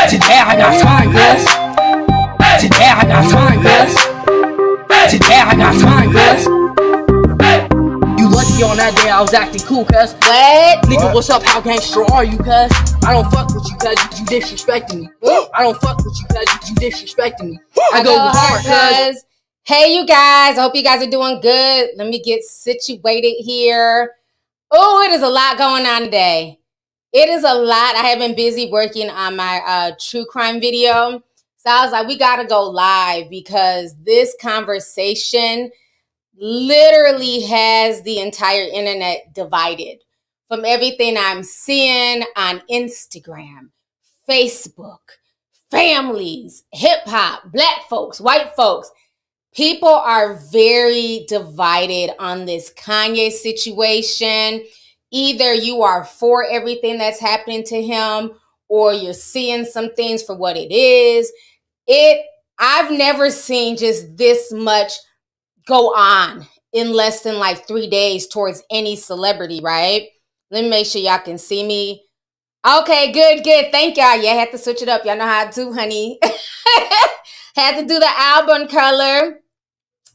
Today I got time, cuz. Today I got time, cuz. Today I got time, cuz. You lucky on that day I was acting cool, cuz. What? Nigga, what's up? How gangster are you, cuz? I don't fuck with you, cuz you disrespecting me. I don't fuck with you, cuz you disrespecting me. I go hard, cuz. Hey, you guys. I hope you guys are doing good. Let me get situated here. Oh, it is a lot going on today. It is a lot. I have been busy working on my true crime video. So I was like, we got to go live because this conversation literally has the entire internet divided from everything I'm seeing on Instagram, Facebook, families, hip hop, black folks, white folks. People are very divided on this Kanye situation. Either you are for everything that's happening to him or you're seeing some things for what it is. I've never seen just this much go on in less than like 3 days towards any celebrity, right? Let me make sure y'all can see me. Okay, good. Thank y'all. Yeah, I had to switch it up. Y'all know how to do, honey. Had to do the album color.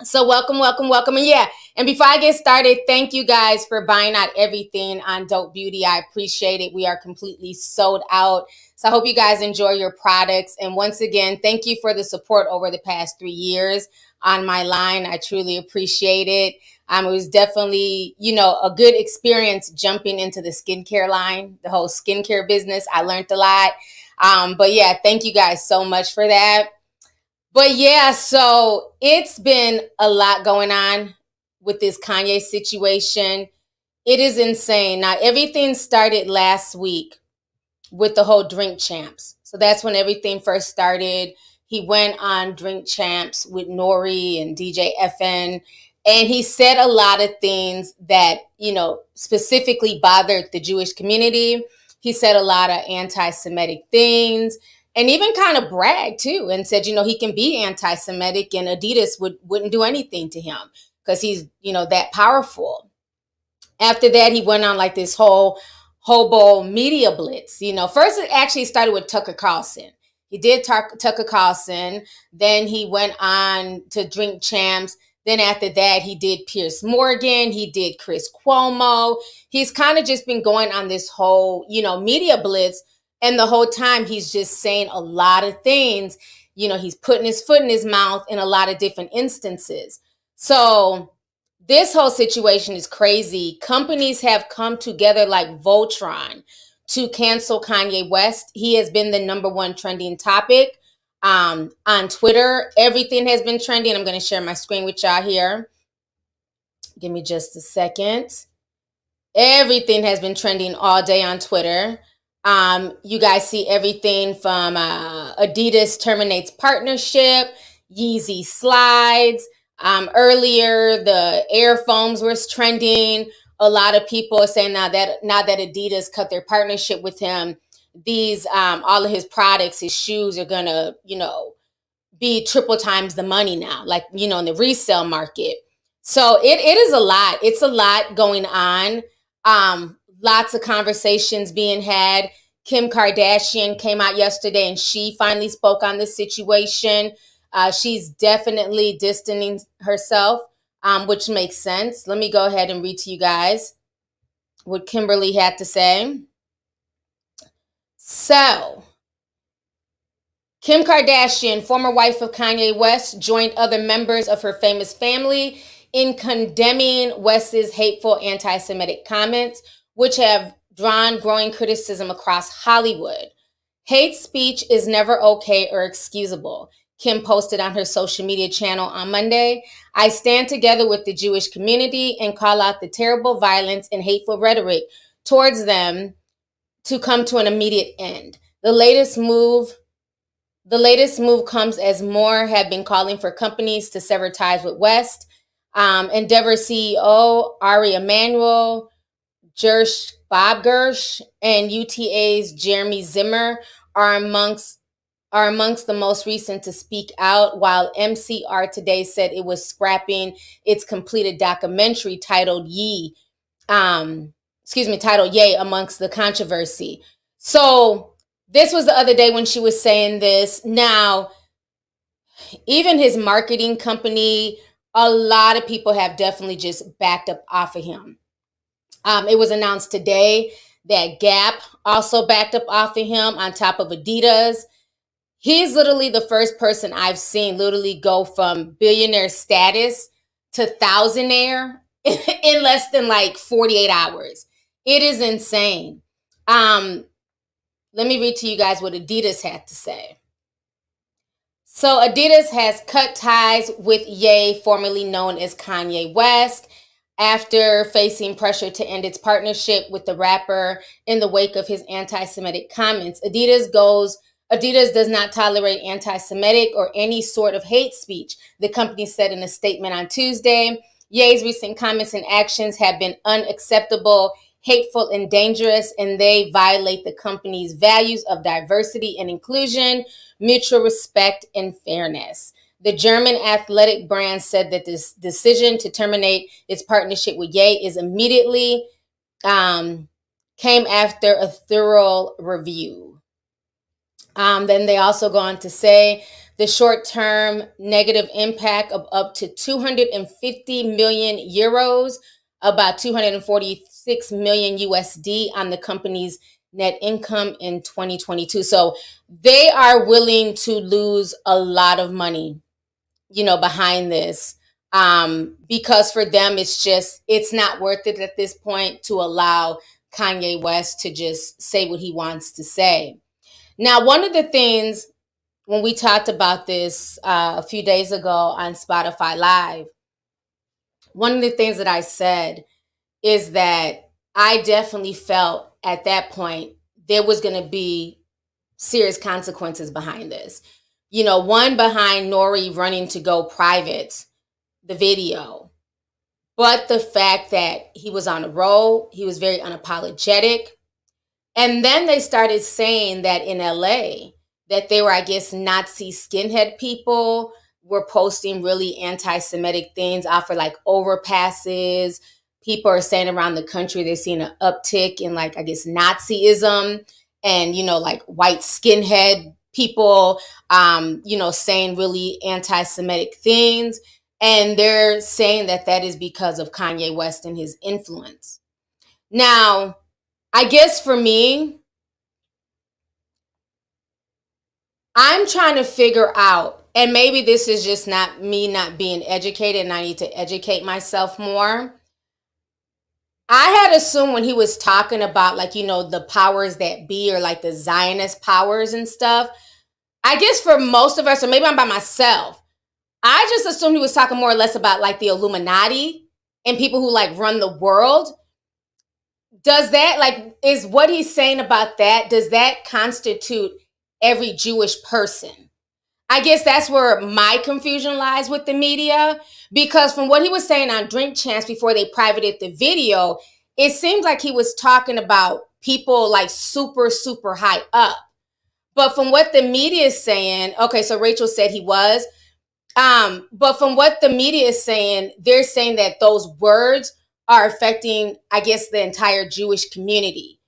So welcome. And yeah, and before I get started, thank you guys for buying out everything on Dope Beauty. I appreciate it. We are completely sold out. So I hope you guys enjoy your products. And once again, thank you for the support over the past 3 years on my line. I truly appreciate it. It was definitely, a good experience jumping into the skincare line, the whole skincare business. I learned a lot. But yeah, thank you guys so much for that. But yeah, so it's been a lot going on with this Kanye situation. It is insane. Now, everything started last week with the whole Drink Champs. So that's when everything first started. He went on Drink Champs with Nori and DJ FN. And he said a lot of things that, specifically bothered the Jewish community. He said a lot of anti-Semitic things. And even kind of bragged too and said, he can be anti-Semitic and Adidas wouldn't do anything to him because he's, that powerful. After that, he went on like this whole hobo media blitz. First it actually started with Tucker Carlson. He did Tucker Carlson. Then he went on to Drink Champs. Then after that, he did Piers Morgan. He did Chris Cuomo. He's kind of just been going on this whole, media blitz. And the whole time he's just saying a lot of things. He's putting his foot in his mouth in a lot of different instances. So this whole situation is crazy. Companies have come together like Voltron to cancel Kanye West. He has been the #1 trending topic on Twitter. Everything has been trending. I'm going to share my screen with y'all here. Give me just a second. Everything has been trending all day on Twitter. You guys see everything from Adidas terminates partnership, Yeezy slides. Earlier, the Air Foams was trending. A lot of people are saying now that Adidas cut their partnership with him, these all of his products, his shoes are gonna, be triple times the money now, like in the resale market. So it is a lot. It's a lot going on. Lots of conversations being had. Kim Kardashian came out yesterday and she finally spoke on the situation. She's definitely distancing herself, which makes sense. Let me go ahead and read to you guys what Kimberly had to say. So, Kim Kardashian, former wife of Kanye West, joined other members of her famous family in condemning West's hateful anti-Semitic comments, which have drawn growing criticism across Hollywood. Hate speech is never okay or excusable, Kim posted on her social media channel on Monday. I stand together with the Jewish community and call out the terrible violence and hateful rhetoric towards them to come to an immediate end. The latest move comes as more have been calling for companies to sever ties with West. Endeavor CEO Ari Emanuel, Bob Gersh, and UTA's Jeremy Zimmer are amongst the most recent to speak out, while MCR Today said it was scrapping its completed documentary titled Ye amongst the controversy. So This was the other day when she was saying this. Now, even his marketing company, a lot of people have definitely just backed up off of him. It was announced today that Gap also backed up off of him on top of Adidas. He's literally the first person I've seen literally go from billionaire status to thousandaire in less than like 48 hours. It is insane. Let me read to you guys what Adidas had to say. So Adidas has cut ties with Ye, formerly known as Kanye West, after facing pressure to end its partnership with the rapper in the wake of his anti-Semitic comments. Adidas does not tolerate anti-Semitic or any sort of hate speech, the company said in a statement on Tuesday. Ye's recent comments and actions have been unacceptable, hateful, and dangerous, and they violate the company's values of diversity and inclusion, mutual respect, and fairness. The German athletic brand said that this decision to terminate its partnership with Ye is immediately came after a thorough review. Then they also go on to say the short-term negative impact of up to 250 million euros, about 246 million USD on the company's net income in 2022. So they are willing to lose a lot of money, behind this, because for them it's not worth it at this point to allow Kanye West to just say what he wants to say. Now, one of the things when we talked about this a few days ago on Spotify Live, one of the things that I said is that I definitely felt at that point there was going to be serious consequences behind this. One behind Nori running to go private, the video, but the fact that he was on a roll, he was very unapologetic. And then they started saying that in LA, that they were, I guess, Nazi skinhead people were posting really anti-Semitic things off of like overpasses. People are saying around the country they're seeing an uptick in like, I guess, Nazism and, like white skinhead people, saying really anti-Semitic things. And they're saying that that is because of Kanye West and his influence. Now, I guess for me, I'm trying to figure out, and maybe this is just not me not being educated and I need to educate myself more. I had assumed when he was talking about like, the powers that be or like the Zionist powers and stuff, I guess for most of us, or maybe I'm by myself, I just assumed he was talking more or less about like the Illuminati and people who like run the world. Does that like, is what he's saying about that, does that constitute every Jewish person? I guess that's where my confusion lies with the media, because from what he was saying on Drink Champs before they privated the video, it seems like he was talking about people like super, super high up. But from what the media is saying, okay, so Rachel said he was, but from what the media is saying, they're saying that those words are affecting, I guess, the entire Jewish community,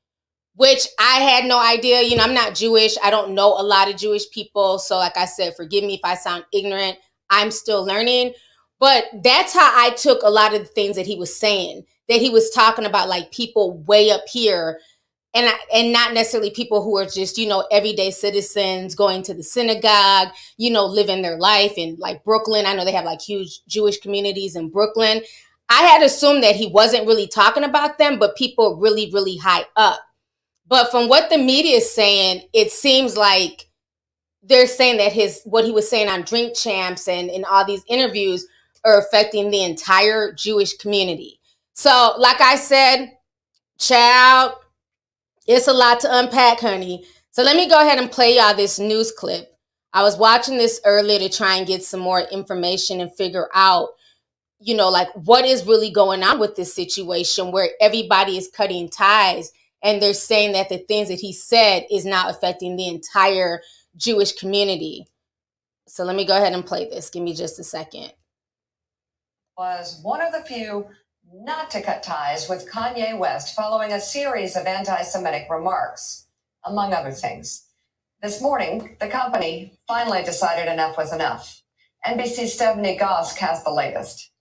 which I had no idea. I'm not Jewish. I don't know a lot of Jewish people. So like I said, forgive me if I sound ignorant. I'm still learning. But that's how I took a lot of the things that he was saying, that he was talking about like people way up here and not necessarily people who are just, everyday citizens going to the synagogue, living their life in like Brooklyn. I know they have like huge Jewish communities in Brooklyn. I had assumed that he wasn't really talking about them, but people really, really high up. But from what the media is saying, it seems like they're saying that what he was saying on Drink Champs and in all these interviews are affecting the entire Jewish community. So, like I said, child, it's a lot to unpack, honey. So let me go ahead and play y'all this news clip. I was watching this earlier to try and get some more information and figure out, like what is really going on with this situation where everybody is cutting ties and they're saying that the things that he said is now affecting the entire Jewish community. So let me go ahead and play this. Give me just a second. Was one of the few not to cut ties with Kanye West following a series of anti-Semitic remarks, among other things. This morning, the company finally decided enough was enough. NBC's Stephanie Gosk has the latest.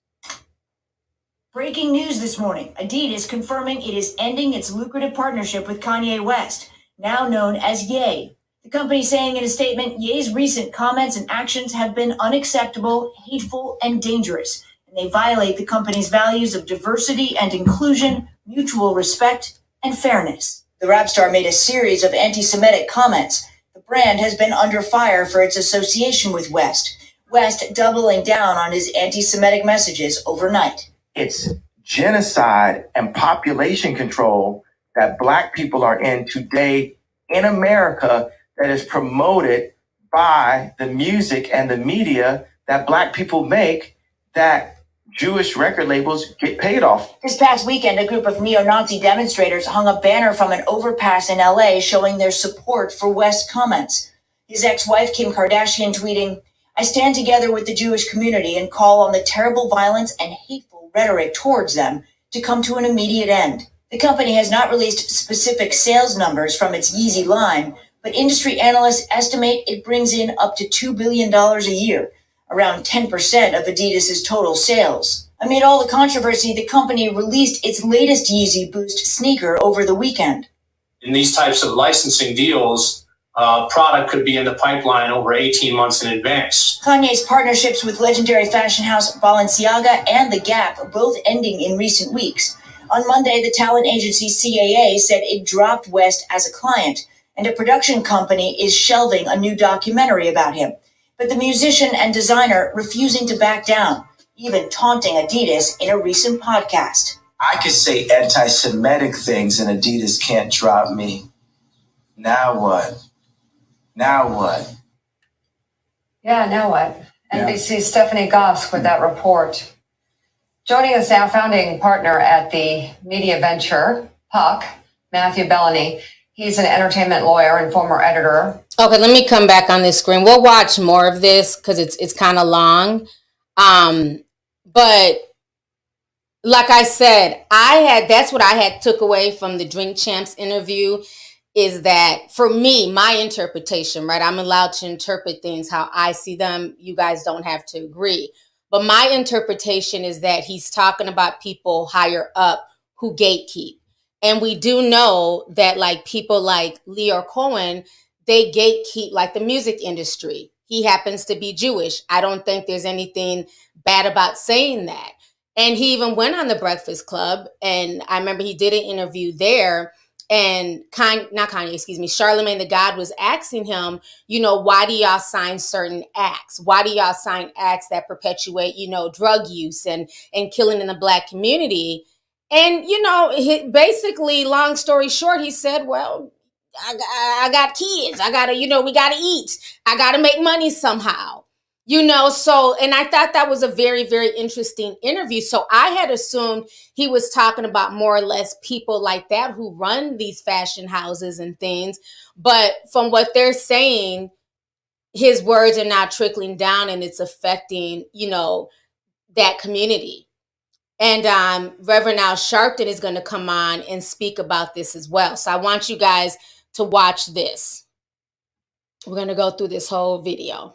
Breaking news this morning. Adidas confirming it is ending its lucrative partnership with Kanye West, now known as Ye. The company saying in a statement, Ye's recent comments and actions have been unacceptable, hateful, and dangerous, and they violate the company's values of diversity and inclusion, mutual respect, and fairness. The rap star made a series of anti-Semitic comments. The brand has been under fire for its association with West. West doubling down on his anti-Semitic messages overnight. It's genocide and population control that Black people are in today in America that is promoted by the music and the media that Black people make, that Jewish record labels get paid off. This past weekend, a group of neo-Nazi demonstrators hung a banner from an overpass in LA showing their support for West's comments. His ex-wife, Kim Kardashian, tweeting, "I stand together with the Jewish community and call on the terrible violence and hateful rhetoric towards them to come to an immediate end." The company has not released specific sales numbers from its Yeezy line, but industry analysts estimate it brings in up to $2 billion a year, around 10% of Adidas's total sales. Amid all the controversy, the company released its latest Yeezy Boost sneaker over the weekend. In these types of licensing deals, product could be in the pipeline over 18 months in advance. Kanye's partnerships with legendary fashion house Balenciaga and The Gap both ending in recent weeks. On Monday, the talent agency CAA said it dropped West as a client, and a production company is shelving a new documentary about him. But the musician and designer refusing to back down, even taunting Adidas in a recent podcast. I could say anti-Semitic things and Adidas can't drop me. Now what? Now what? Yeah, now what? NBC's Stephanie Gosk with that report. Joining us now, founding partner at the media venture, Puck, Matthew Bellany. He's an entertainment lawyer and former editor. Okay, let me come back on this screen. We'll watch more of this because it's kind of long. But like I said, that's what I had took away from the Drink Champs interview, is that for me, my interpretation, right? I'm allowed to interpret things how I see them. You guys don't have to agree. But my interpretation is that he's talking about people higher up who gatekeep. And we do know that like people like Leo Cohen, they gatekeep like the music industry. He happens to be Jewish. I don't think there's anything bad about saying that. And he even went on the Breakfast Club. And I remember he did an interview there. And Charlemagne the God was asking him, why do y'all sign certain acts? Why do y'all sign acts that perpetuate, drug use and killing in the Black community? And, basically, long story short, he said, well, I got kids. I got to, we got to eat. I got to make money somehow. So, and I thought that was a very, very interesting interview. So I had assumed he was talking about more or less people like that who run these fashion houses and things. But from what they're saying, his words are now trickling down and it's affecting, that community. And Reverend Al Sharpton is going to come on and speak about this as well. So I want you guys to watch this. We're going to go through this whole video.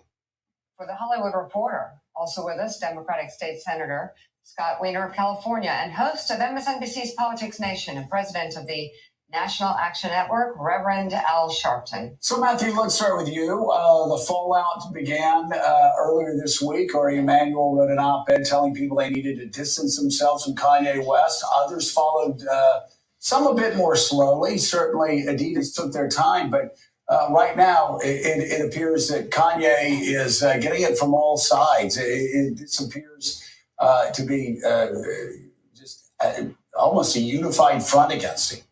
For the Hollywood Reporter, also with us, Democratic State Senator Scott Wiener of California and host of MSNBC's Politics Nation and president of the National Action Network, Reverend Al Sharpton. So, Matthew, let's start with you. The fallout began earlier this week. Ari Emanuel wrote an op-ed telling people they needed to distance themselves from Kanye West. Others followed some a bit more slowly. Certainly, Adidas took their time, but right now, it appears that Kanye is getting it from all sides. This appears to be just almost a unified front against him.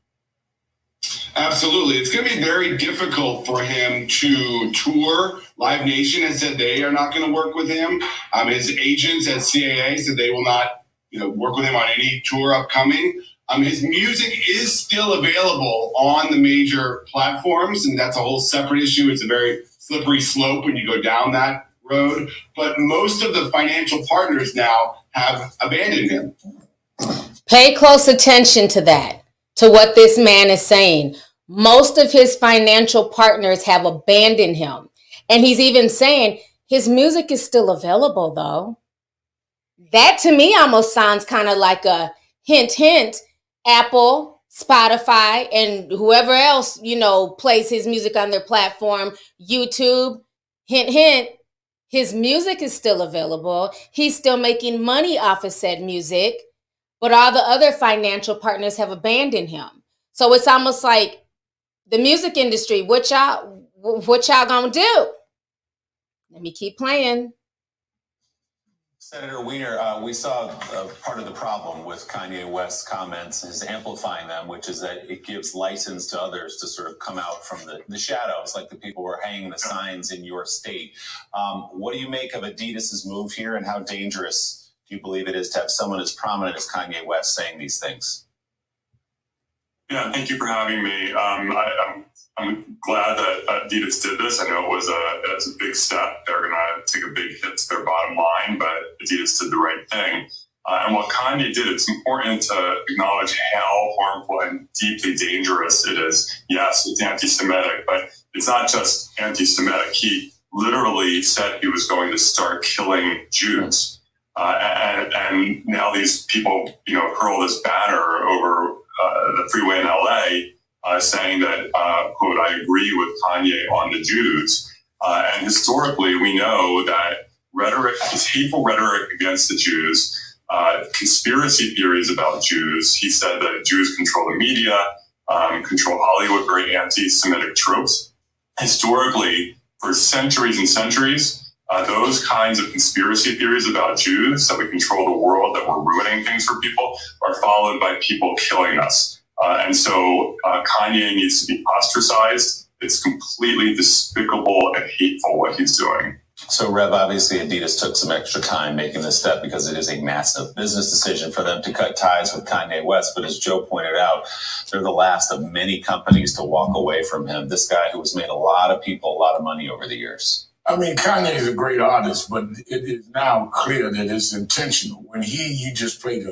Absolutely. It's going to be very difficult for him to tour. Live Nation has said they are not going to work with him. His agents at CAA said they will not work with him on any tour upcoming. His music is still available on the major platforms, and that's a whole separate issue. It's a very slippery slope when you go down that road. But most of the financial partners now have abandoned him. Pay close attention to that, to what this man is saying. Most of his financial partners have abandoned him. And he's even saying his music is still available, though. That to me almost sounds kind of like a hint, hint, Apple, Spotify, and whoever else, you know, plays his music on their platform, YouTube, hint, hint, his music is still available. He's still making money off of said music, but all the other financial partners have abandoned him. So it's almost like the music industry, what y'all gonna do? Let me keep playing. Senator Weiner, we saw part of the problem with Kanye West's comments is amplifying them, which is that it gives license to others to sort of come out from the shadows, like the people who are hanging the signs in your state. What do you make of Adidas's move here, and how dangerous do you believe it is to have someone as prominent as Kanye West saying these things? Yeah, thank you for having me. I'm glad that Adidas did this. I know it was a big step. They're going to take a big hit to their bottom line, but Adidas did the right thing. And what Kanye did, it's important to acknowledge how harmful and deeply dangerous it is. Yes, it's anti-Semitic, but it's not just anti-Semitic. He literally said he was going to start killing Jews. And now these people, hurl this banner over the freeway in LA, saying that, quote, I agree with Kanye on the Jews. And historically, we know that his hateful rhetoric against the Jews, conspiracy theories about Jews. He said that Jews control the media, control Hollywood, very anti-Semitic tropes. Historically, for centuries and centuries, those kinds of conspiracy theories about Jews, that we control the world, that we're ruining things for people, are followed by people killing us. And so Kanye needs to be ostracized. It's completely despicable and hateful what he's doing. So, Rev, obviously Adidas took some extra time making this step because it is a massive business decision for them to cut ties with Kanye West. But as Joe pointed out, they're the last of many companies to walk away from him. This guy who has made a lot of people a lot of money over the years. I mean, Kanye is a great artist, but it is now clear that it's intentional. When you just played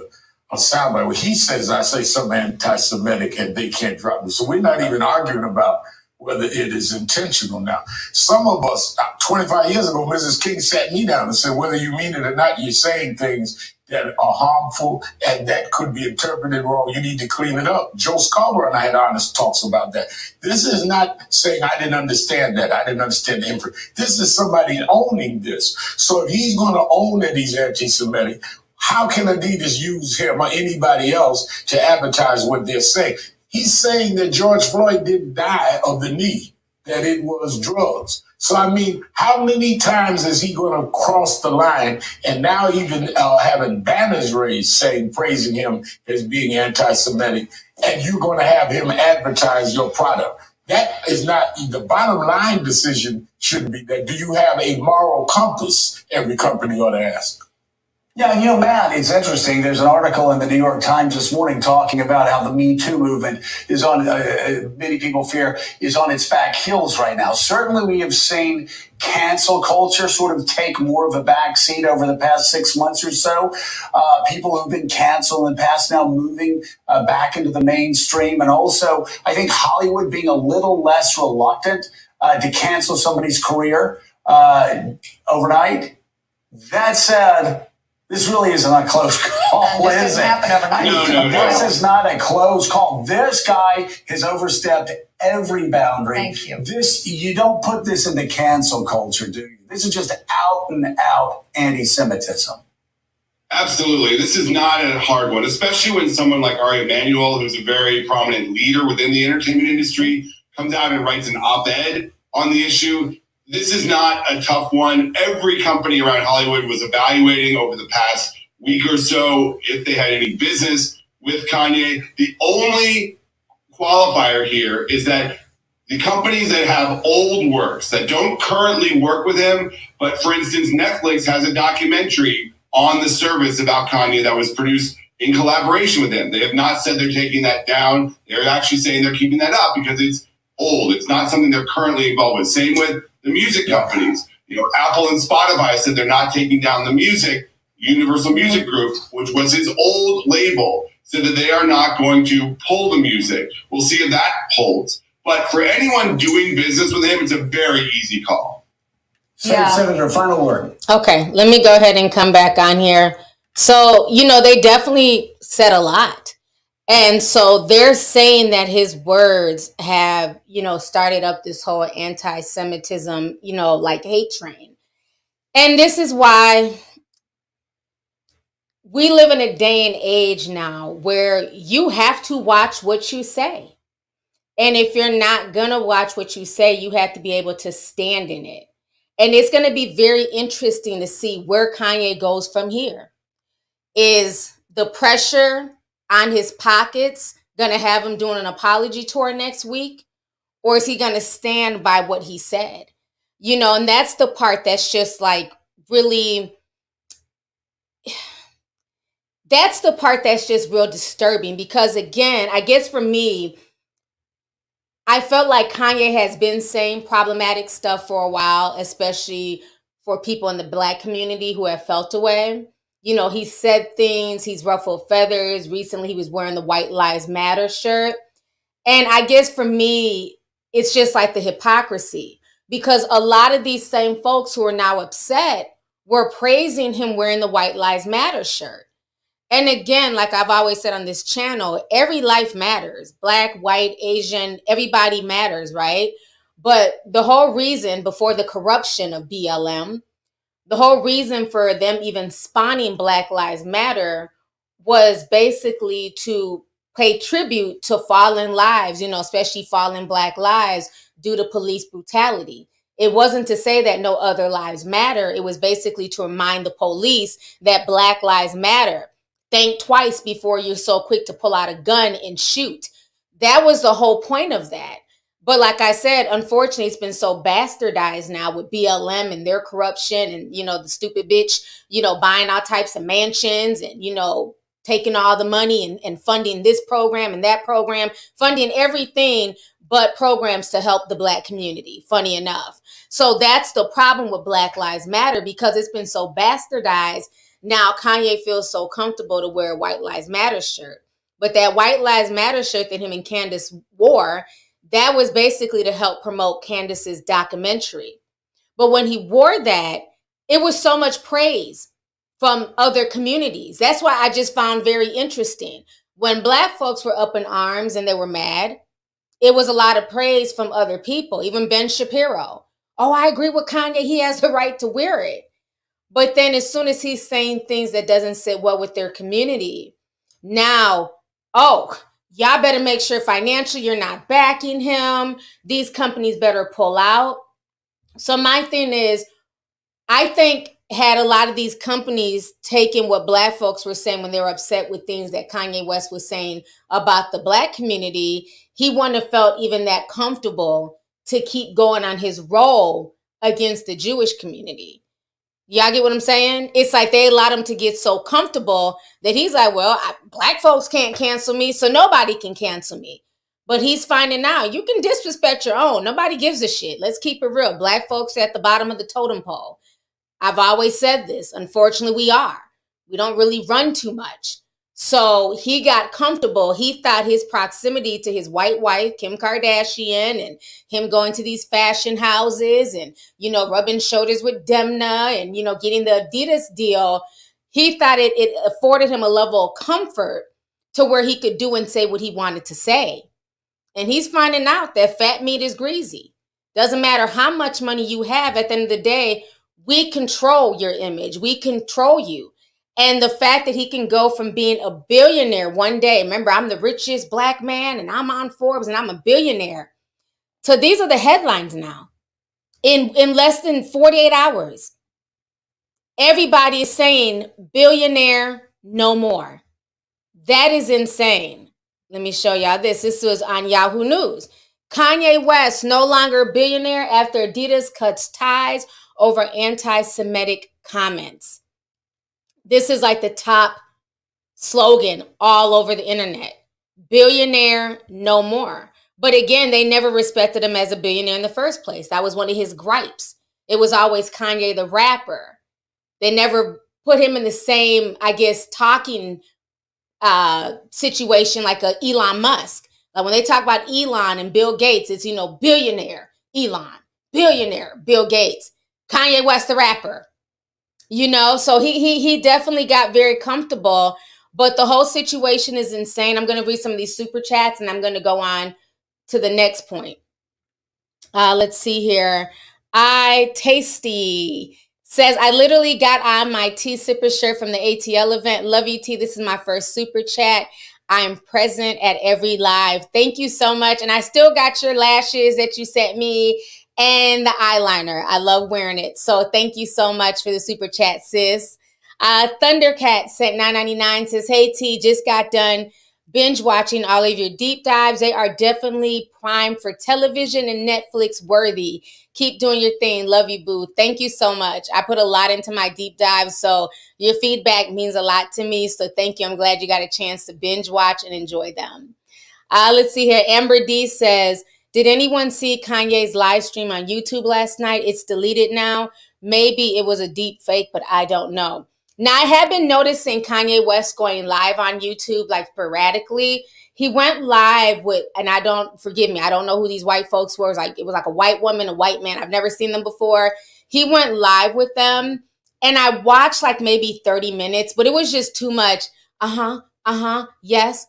a soundbite where he says, I say something anti-Semitic and they can't drop me. So we're not even arguing about whether it is intentional now. Some of us, 25 years ago, Mrs. King sat me down and said, whether you mean it or not, you're saying things that are harmful and that could be interpreted wrong. You need to clean it up. Joe Scarborough and I had honest talks about that. This is not saying I didn't understand that. I didn't understand the info. This is somebody owning this. So if he's going to own that he's anti-Semitic, how can Adidas use him or anybody else to advertise what they're saying? He's saying that George Floyd didn't die of the knee, that it was drugs. So, I mean, how many times is he going to cross the line and now even having banners raised praising him as being anti-Semitic, and you're going to have him advertise your product? That is not the bottom line. Decision shouldn't be that. Do you have a moral compass? Every company ought to ask. Yeah, Matt, it's interesting. There's an article in the New York Times this morning talking about how the Me Too movement is on, many people fear, is on its back heels right now. Certainly we have seen cancel culture sort of take more of a backseat over the past 6 months or so. People who've been canceled in the past now moving back into the mainstream. And also, I think Hollywood being a little less reluctant to cancel somebody's career overnight. That said, this really isn't a close call, this is it? happen overnight. No. This is not a close call. This guy has overstepped every boundary. Thank you. You don't put this into cancel culture, do you? This is just out and out anti-Semitism. Absolutely. This is not a hard one, especially when someone like Ari Emanuel, who's a very prominent leader within the entertainment industry, comes out and writes an op-ed on the issue. This is not a tough one. Every company around Hollywood was evaluating over the past week or so if they had any business with Kanye. The only qualifier here is that the companies that have old works that don't currently work with him, but for instance, Netflix has a documentary on the service about Kanye that was produced in collaboration with him. They have not said they're taking that down. They're actually saying they're keeping that up because it's old. It's not something they're currently involved with. Same with the music companies. Apple and Spotify said they're not taking down the music. Universal Music Group, which was his old label, said that they are not going to pull the music. We'll see if that holds. But for anyone doing business with him, it's a very easy call. Senator, final word. Okay, let me go ahead and come back on here. So, they definitely said a lot. And so they're saying that his words have, started up this whole anti-Semitism, like hate train. And this is why we live in a day and age now where you have to watch what you say. And if you're not going to watch what you say, you have to be able to stand in it. And it's going to be very interesting to see where Kanye goes from here. Is the pressure on his pockets going to have him doing an apology tour next week? Or is he going to stand by what he said? And that's the part that's just like really, that's the part that's just real disturbing. Because again, I guess for me, I felt like Kanye has been saying problematic stuff for a while, especially for people in the Black community who have felt away. He said things, he's ruffled feathers. Recently, he was wearing the White Lives Matter shirt. And I guess for me, it's just like the hypocrisy, because a lot of these same folks who are now upset were praising him wearing the White Lives Matter shirt. And again, like I've always said on this channel, every life matters. Black, white, Asian, everybody matters, right? But the whole reason before the corruption of BLM, the whole reason for them even spawning Black Lives Matter was basically to pay tribute to fallen lives, especially fallen Black lives due to police brutality. It wasn't to say that no other lives matter. It was basically to remind the police that Black lives matter. Think twice before you're so quick to pull out a gun and shoot. That was the whole point of that. But like I said, unfortunately, it's been so bastardized now with BLM and their corruption and, the stupid bitch, buying all types of mansions and, taking all the money and funding this program and that program, funding everything but programs to help the Black community, funny enough. So that's the problem with Black Lives Matter, because it's been so bastardized. Now Kanye feels so comfortable to wear a White Lives Matter shirt. But that White Lives Matter shirt that him and Candace wore, that was basically to help promote Candace's documentary. But when he wore that, it was so much praise from other communities. That's why I just found very interesting. When Black folks were up in arms and they were mad, it was a lot of praise from other people, even Ben Shapiro. Oh, I agree with Kanye. He has the right to wear it. But then as soon as he's saying things that doesn't sit well with their community, now, oh, y'all better make sure financially you're not backing him. These companies better pull out. So my thing is, I think had a lot of these companies taken what Black folks were saying when they were upset with things that Kanye West was saying about the Black community, he wouldn't have felt even that comfortable to keep going on his role against the Jewish community. Y'all get what I'm saying? It's like they allowed him to get so comfortable that he's like, well, Black folks can't cancel me, so nobody can cancel me. But he's finding out you can disrespect your own. Nobody gives a shit. Let's keep it real. Black folks are at the bottom of the totem pole. I've always said this. Unfortunately, we are. We don't really run too much. So he got comfortable. He thought his proximity to his white wife, Kim Kardashian, and him going to these fashion houses and, rubbing shoulders with Demna and, getting the Adidas deal, he thought it afforded him a level of comfort to where he could do and say what he wanted to say. And he's finding out that fat meat is greasy. Doesn't matter how much money you have, at the end of the day, we control your image. We control you. And the fact that he can go from being a billionaire one day, remember, I'm the richest Black man and I'm on Forbes and I'm a billionaire. So these are the headlines now. In less than 48 hours, everybody is saying billionaire no more. That is insane. Let me show y'all this. This was on Yahoo News. Kanye West no longer a billionaire after Adidas cuts ties over anti-Semitic comments. This is like the top slogan all over the internet. Billionaire no more. But again, they never respected him as a billionaire in the first place. That was one of his gripes. It was always Kanye the rapper. They never put him in the same, I guess, talking situation like a Elon Musk. Like when they talk about Elon and Bill Gates, it's, billionaire Elon, billionaire Bill Gates, Kanye West, the rapper, so he definitely got very comfortable. But the whole situation is insane. I'm going to read some of these super chats and I'm going to go on to the next point. Let's see here. Tasty says, I literally got on my tea sipper shirt from the ATL event. Love you, T. This is my first super chat. I am present at every live. Thank you so much. And I still got your lashes that you sent me and the eyeliner. I love wearing it. So thank you so much for the super chat, sis. Thundercat sent $9.99, says, hey, T, just got done binge watching all of your deep dives. They are definitely prime for television and Netflix worthy. Keep doing your thing. Love you, boo. Thank you so much. I put a lot into my deep dives, so your feedback means a lot to me. So thank you. I'm glad you got a chance to binge watch and enjoy them. Let's see here. Amber D says, did anyone see Kanye's live stream on YouTube last night? It's deleted now. Maybe it was a deep fake, but I don't know. Now, I have been noticing Kanye West going live on YouTube, like sporadically. He went live with, and I don't know who these white folks were. It was like a white woman, a white man. I've never seen them before. He went live with them, and I watched like maybe 30 minutes, but it was just too much. Yes,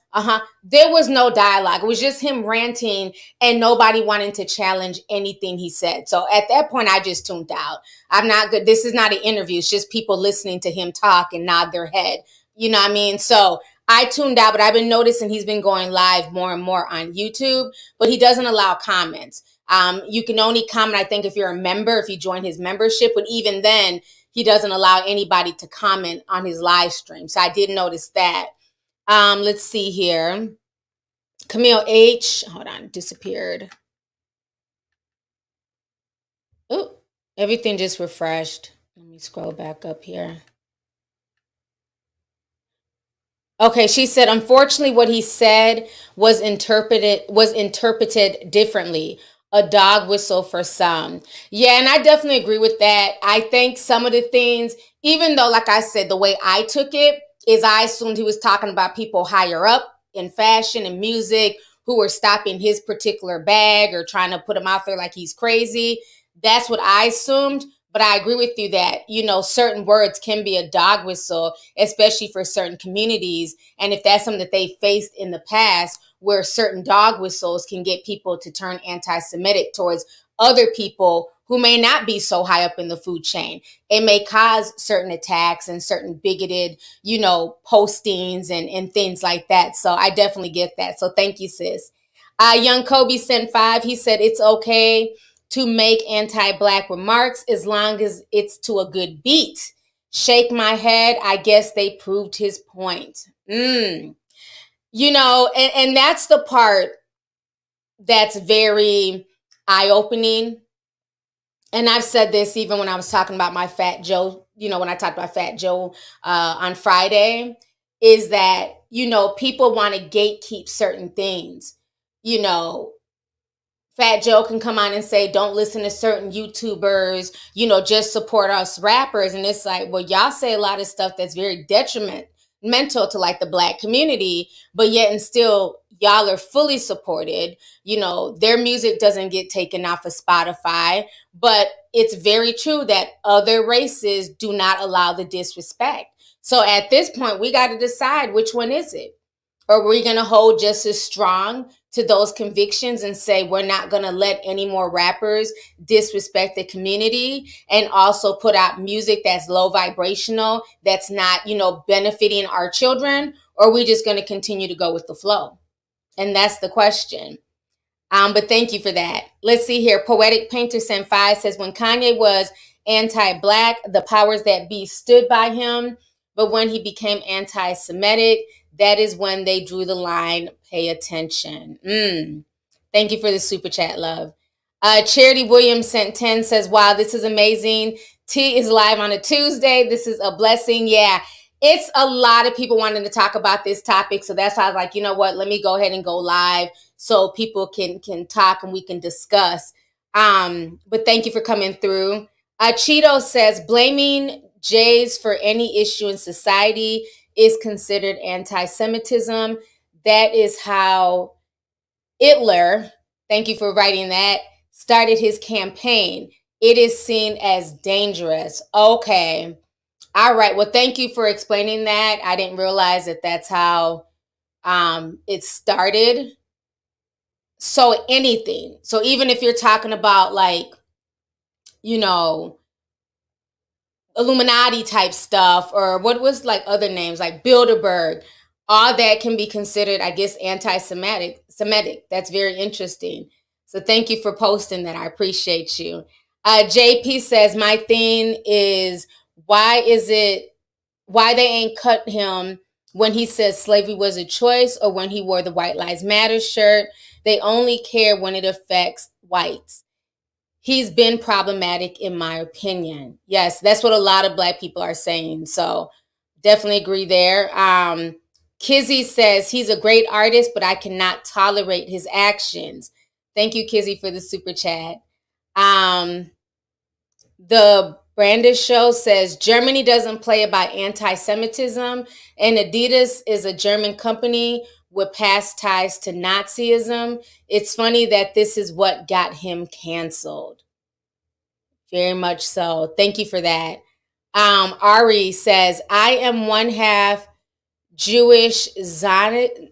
There was no dialogue. It was just him ranting and nobody wanting to challenge anything he said. So at that point, I just tuned out. I'm not good. This is not an interview. It's just people listening to him talk and nod their head. You know what I mean? So I tuned out, but I've been noticing he's been going live more and more on YouTube, but he doesn't allow comments. You can only comment, I think, if you're a member, if you join his membership, but even then, he doesn't allow anybody to comment on his live stream. So I did notice that. Let's see here. Camille H. Hold on, disappeared. Oh, everything just refreshed. Let me scroll back up here. Okay, she said, unfortunately, what he said was interpreted differently. A dog whistle for some. Yeah, and I definitely agree with that. I think some of the things, even though, like I said, the way I took it is I assumed he was talking about people higher up in fashion and music who were stopping his particular bag or trying to put him out there like he's crazy. That's what I assumed. But I agree with you that, certain words can be a dog whistle, especially for certain communities. And if that's something that they faced in the past, where certain dog whistles can get people to turn anti-Semitic towards other people who may not be so high up in the food chain. It may cause certain attacks and certain bigoted, postings and things like that. So I definitely get that. So thank you, sis. Young Kobe sent 5. He said, it's okay to make anti-Black remarks as long as it's to a good beat. Shake my head. I guess they proved his point. And that's the part that's very eye-opening. And I've said this even when I was talking about my Fat Joe, when I talked about Fat Joe on Friday, is that, people want to gatekeep certain things. Fat Joe can come on and say, don't listen to certain YouTubers, just support us rappers. And it's like, well, y'all say a lot of stuff that's very detrimental to like the Black community, but yet and still y'all are fully supported. Their music doesn't get taken off of Spotify, but it's very true that other races do not allow the disrespect. So at this point, we got to decide which one is it. Or are we going to hold just as strong to those convictions and say we're not going to let any more rappers disrespect the community and also put out music that's low vibrational, that's not, benefiting our children? Or are we just going to continue to go with the flow? And that's the question. But thank you for that. Let's see here. Poetic Painter sent 5 says, when Kanye was anti-Black, the powers that be stood by him. But when he became anti-Semitic, that is when they drew the line. Pay attention. Thank you for the super chat, love. Charity Williams sent 10, says, wow, this is amazing. T is live on a Tuesday. This is a blessing. Yeah, it's a lot of people wanting to talk about this topic. So that's why I was like, you know what? Let me go ahead and go live so people can talk and we can discuss. But thank you for coming through. Cheeto says, blaming Jays for any issue in society is considered anti-Semitism. That is how Hitler, thank you for writing that, started his campaign. It is seen as dangerous. Okay. All right. Well, thank you for explaining that. I didn't realize that that's how it started. So anything. So even if you're talking about like, you know, Illuminati type stuff, or what was like other names like Bilderberg, all that can be considered, I guess, anti-Semitic. That's very interesting. So thank you for posting that. I appreciate you. JP says, my thing is, why they ain't cut him when he says slavery was a choice, or when he wore the White Lives Matter shirt? They only care when it affects whites. He's been problematic, in my opinion. Yes, that's what a lot of Black people are saying. So definitely agree there. Kizzy says, he's a great artist, but I cannot tolerate his actions. Thank you, Kizzy, for the super chat. The Brandish Show says, Germany doesn't play about anti-Semitism, and Adidas is a German company with past ties to Nazism. It's funny that this is what got him canceled. Very much so. Thank you for that. Ari says, I am one half Jewish Zionism,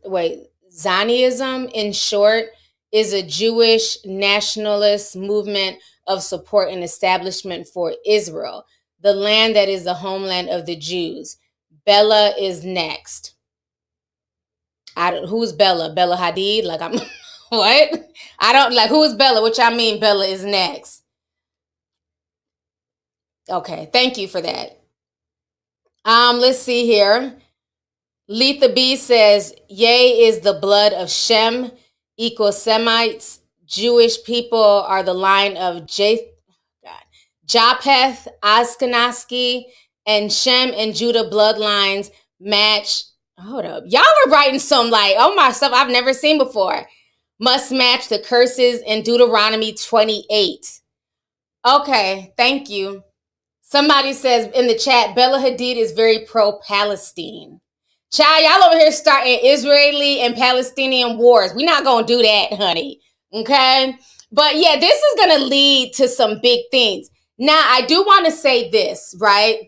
in short, is a Jewish nationalist movement of support and establishment for Israel, the land that is the homeland of the Jews. Bella is next. Who's Bella? Bella Hadid? Like, I'm what? I don't like, who is Bella? Which I mean, Bella is next. Okay, thank you for that. Let's see here. Letha B says, Yea is the blood of Shem, equals Semites. Jewish people are the line of Japheth, Ashkenazi, and Shem and Judah bloodlines match. Hold up. Y'all are writing some like, oh my stuff I've never seen before. Must match the curses in Deuteronomy 28. Okay, thank you. Somebody says in the chat, Bella Hadid is very pro-Palestine. Child, y'all over here starting Israeli and Palestinian wars. We're not going to do that, honey. Okay? But yeah, this is going to lead to some big things. Now, I do want to say this, right?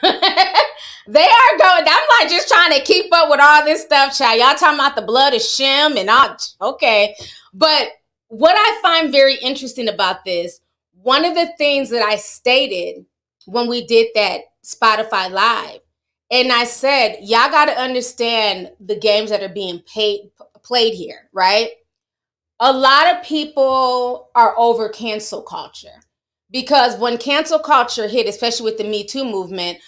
They are going, I'm like just trying to keep up with all this stuff, child. Y'all talking about the blood of Shem and all, okay. But what I find very interesting about this, one of the things that I stated when we did that Spotify Live, and I said, y'all got to understand the games that are being played here, right? A lot of people are over cancel culture, because when cancel culture hit, especially with the Me Too movement,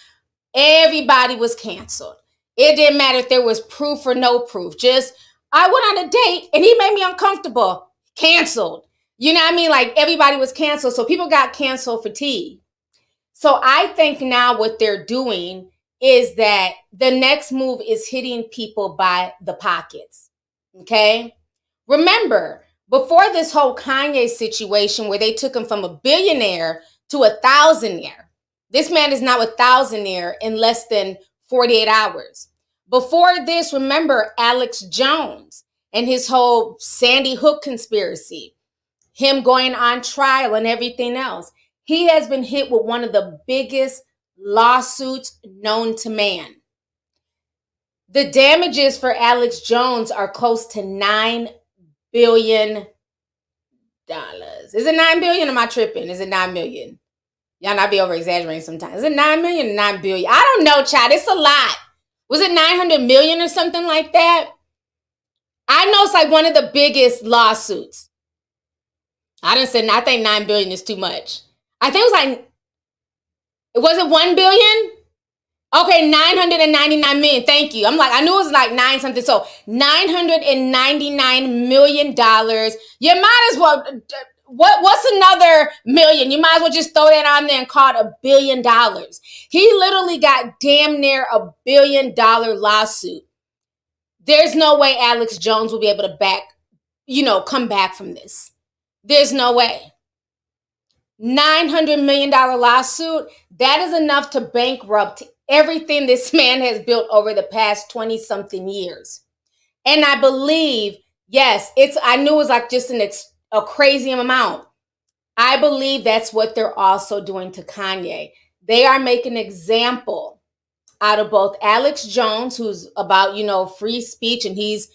everybody was canceled. It didn't matter if there was proof or no proof. Just, I went on a date and he made me uncomfortable. Canceled. You know what I mean? Like, everybody was canceled. So people got cancel fatigue. So I think now what they're doing is that the next move is hitting people by the pockets. Okay? Remember, before this whole Kanye situation where they took him from a billionaire to a thousandaire, this man is now a thousandaire in less than 48 hours. Before this, remember Alex Jones and his whole Sandy Hook conspiracy, him going on trial and everything else. He has been hit with one of the biggest lawsuits known to man. The damages for Alex Jones are close to $9 billion. Is it 9 billion? Or am I tripping? Is it 9 million? Y'all not be over exaggerating sometimes. Is it 9 million or 9 billion? I don't know, child. It's a lot. Was it 900 million or something like that? I know it's like one of the biggest lawsuits. I think 9 billion is too much. I think it was like, was it 1 billion? Okay, 999 million. Thank you. I'm like, I knew it was like 9 something. So $999 million. You might as well, what's another million? You might as well just throw that on there and call it $1 billion. He literally got damn near $1 billion lawsuit. There's no way Alex Jones will be able to come back from this. There's no way. $900 million lawsuit, that is enough to bankrupt everything this man has built over the past 20-something years. And I believe Yes, I knew it was like just a crazy amount. I believe that's what they're also doing to Kanye. They are making an example out of both Alex Jones, who's about, free speech, and he's,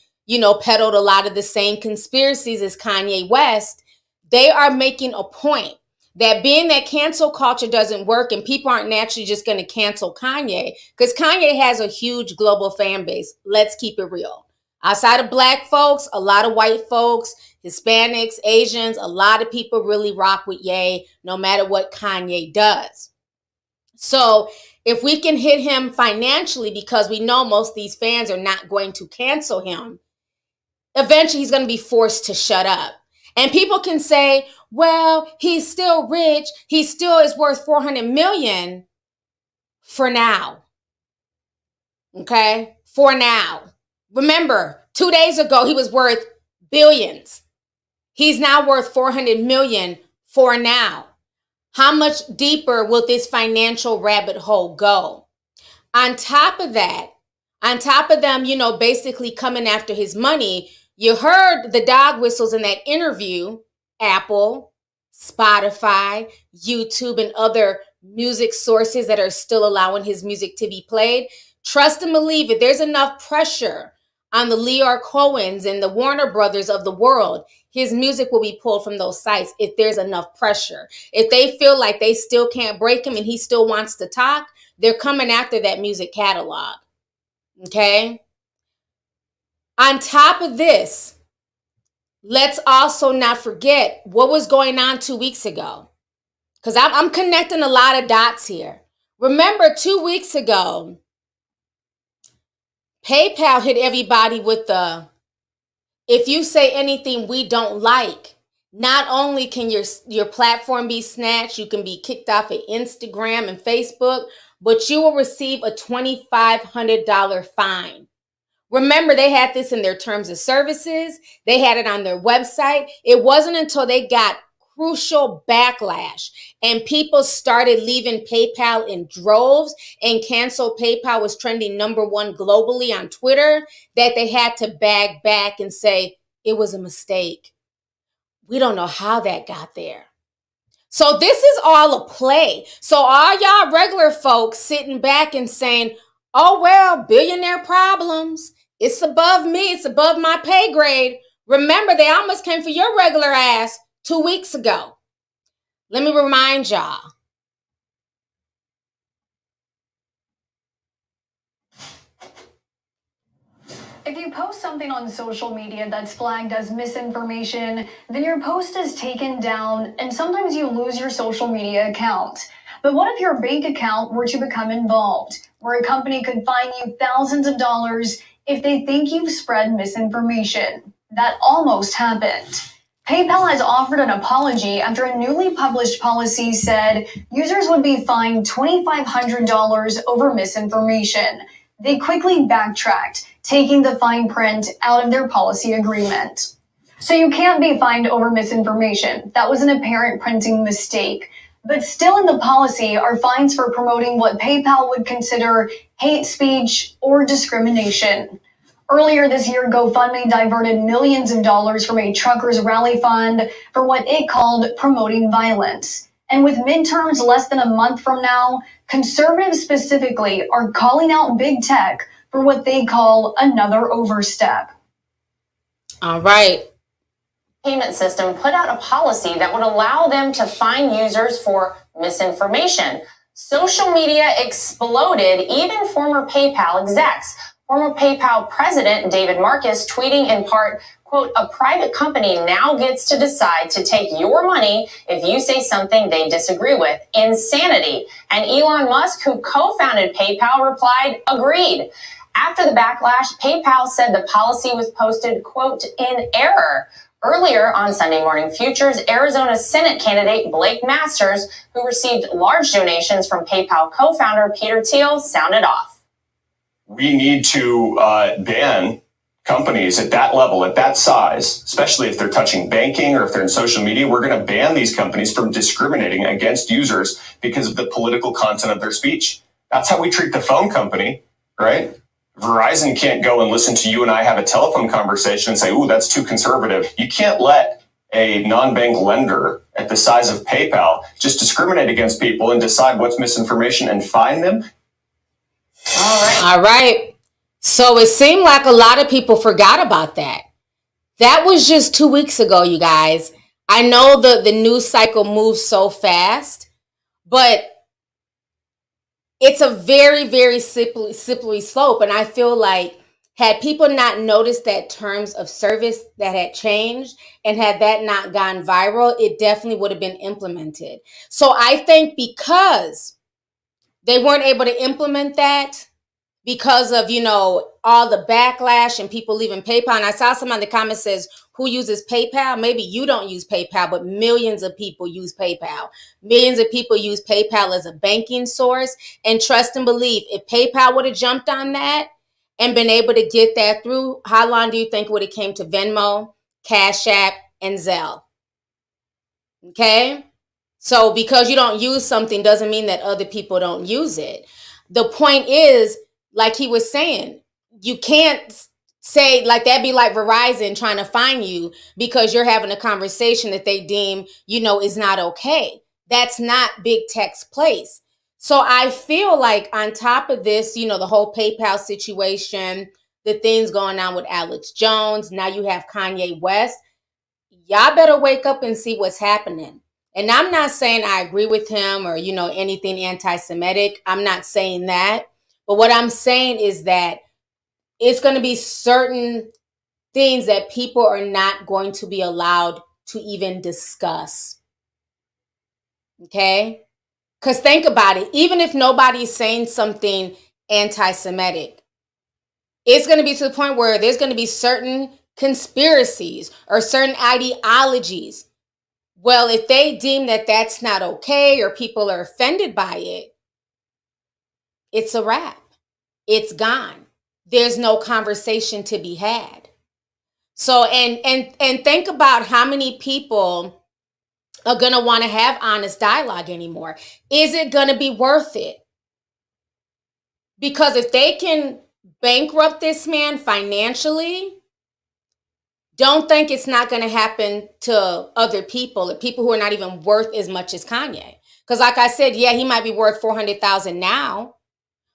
peddled a lot of the same conspiracies as Kanye West. They are making a point that being that cancel culture doesn't work and people aren't naturally just going to cancel Kanye, because Kanye has a huge global fan base. Let's keep it real. Outside of black folks, a lot of white folks, Hispanics, Asians, a lot of people really rock with Ye no matter what Kanye does. So if we can hit him financially, because we know most of these fans are not going to cancel him, eventually he's going to be forced to shut up. And people can say, well, he's still rich. He still is worth 400 million for now. Okay? For now. Remember, 2 days ago, he was worth billions. He's now worth 400 million for now. How much deeper will this financial rabbit hole go? On top of that, on top of them, basically coming after his money, you heard the dog whistles in that interview. Apple, Spotify, YouTube, and other music sources that are still allowing his music to be played. Trust and believe it. There's enough pressure on the Lear Cohens and the Warner Brothers of the world. His music will be pulled from those sites if there's enough pressure. If they feel like they still can't break him and he still wants to talk, they're coming after that music catalog. Okay? On top of this, let's also not forget what was going on 2 weeks ago. Because I'm connecting a lot of dots here. Remember, 2 weeks ago, PayPal hit everybody with the, if you say anything we don't like, not only can your platform be snatched, you can be kicked off of Instagram and Facebook, but you will receive a $2,500 fine. Remember, they had this in their terms of services. They had it on their website. It wasn't until they got crucial backlash and people started leaving PayPal in droves, and cancel PayPal was trending #1 globally on Twitter, that they had to bag back and say it was a mistake. We don't know how that got there. So this is all a play. So all y'all regular folks sitting back and saying, oh, well, billionaire problems. It's above me. It's above my pay grade. Remember, they almost came for your regular ass 2 weeks ago. Let me remind y'all. If you post something on social media that's flagged as misinformation, then your post is taken down and sometimes you lose your social media account. But what if your bank account were to become involved, where a company could fine you thousands of dollars if they think you've spread misinformation? That almost happened. PayPal has offered an apology after a newly published policy said users would be fined $2,500 over misinformation. They quickly backtracked, taking the fine print out of their policy agreement. So you can't be fined over misinformation. That was an apparent printing mistake. But still in the policy are fines for promoting what PayPal would consider hate speech or discrimination. Earlier this year, GoFundMe diverted millions of dollars from a truckers' rally fund for what it called promoting violence. And with midterms less than a month from now, conservatives specifically are calling out big tech for what they call another overstep. All right. Payment system put out a policy that would allow them to fine users for misinformation. Social media exploded, even former PayPal execs. Former PayPal president David Marcus tweeting in part, quote, a private company now gets to decide to take your money if you say something they disagree with. Insanity. And Elon Musk, who co-founded PayPal, replied, agreed. After the backlash, PayPal said the policy was posted, quote, in error. Earlier on Sunday Morning Futures, Arizona Senate candidate Blake Masters, who received large donations from PayPal co-founder Peter Thiel, sounded off. We need to ban companies at that level, at that size, especially if they're touching banking or if they're in social media. We're going to ban these companies from discriminating against users because of the political content of their speech. That's how we treat the phone company, right? Verizon can't go and listen to you and I have a telephone conversation and say, ooh, that's too conservative. You can't let a non-bank lender at the size of PayPal just discriminate against people and decide what's misinformation and fine them. All right. So it seemed like a lot of people forgot about that. That was just 2 weeks ago, you guys. I know the news cycle moves so fast, but it's a very, very slippery slope. And I feel like had people not noticed that terms of service that had changed and had that not gone viral, it definitely would have been implemented. So I think because they weren't able to implement that because of, all the backlash and people leaving PayPal. And I saw someone in the comments says, who uses PayPal? Maybe you don't use PayPal, but millions of people use PayPal. Millions of people use PayPal as a banking source. And trust and believe, if PayPal would have jumped on that and been able to get that through, how long do you think it would have came to Venmo, Cash App, and Zelle? Okay? So because you don't use something doesn't mean that other people don't use it. The point is, like he was saying, you can't say like that'd be like Verizon trying to fine you because you're having a conversation that they deem, is not okay. That's not big tech's place. So I feel like on top of this, the whole PayPal situation, the things going on with Alex Jones, now you have Kanye West. Y'all better wake up and see what's happening. And I'm not saying I agree with him or, anything anti-Semitic. I'm not saying that. But what I'm saying is that it's going to be certain things that people are not going to be allowed to even discuss. Okay? Because think about it. Even if nobody's saying something anti-Semitic, it's going to be to the point where there's going to be certain conspiracies or certain ideologies. Well, if they deem that that's not okay or people are offended by it, it's a wrap. It's gone. There's no conversation to be had. So, and think about how many people are going to want to have honest dialogue anymore. Is it going to be worth it? Because if they can bankrupt this man financially, don't think it's not going to happen to other people, or people who are not even worth as much as Kanye. Because like I said, yeah, he might be worth $400,000 now,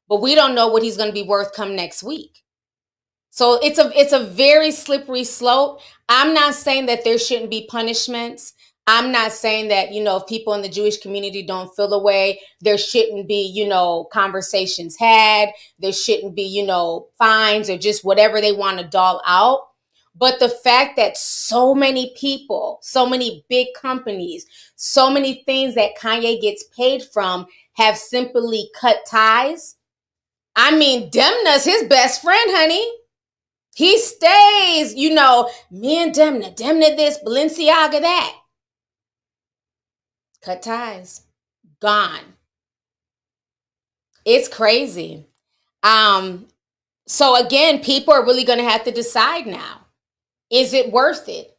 but we don't know what he's going to be worth come next week. So it's a very slippery slope. I'm not saying that there shouldn't be punishments. I'm not saying that, if people in the Jewish community don't feel the way, there shouldn't be, conversations had. There shouldn't be, fines or just whatever they want to dole out. But the fact that so many people, so many big companies, so many things that Kanye gets paid from have simply cut ties. I mean, Demna's his best friend, honey. He stays, me and Demna this, Balenciaga that. Cut ties. Gone. It's crazy. So again, people are really going to have to decide now. Is it worth it?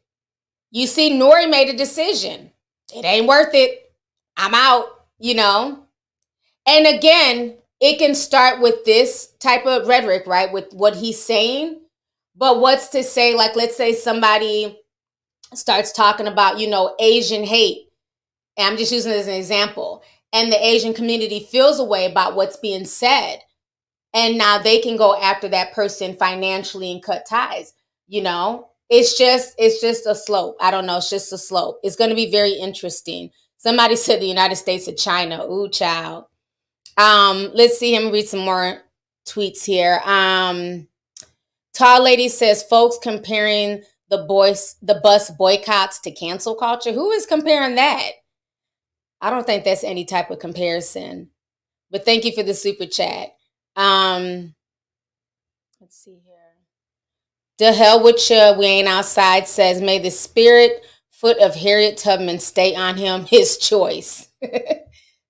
You see, Nori made a decision. It ain't worth it. I'm out, And again, it can start with this type of rhetoric, right? With what he's saying. But what's to say, like, let's say somebody starts talking about, Asian hate. And I'm just using it as an example. And the Asian community feels a way about what's being said. And now they can go after that person financially and cut ties. It's just a slope. I don't know. It's just a slope. It's going to be very interesting. Somebody said the United States of China. Ooh, child. Let's see him read some more tweets here. Tall Lady says, folks comparing the bus boycotts to cancel culture. Who is comparing that? I don't think that's any type of comparison. But thank you for the super chat. Let's see here. The hell with you, we ain't outside says, may the spirit foot of Harriet Tubman stay on him, his choice.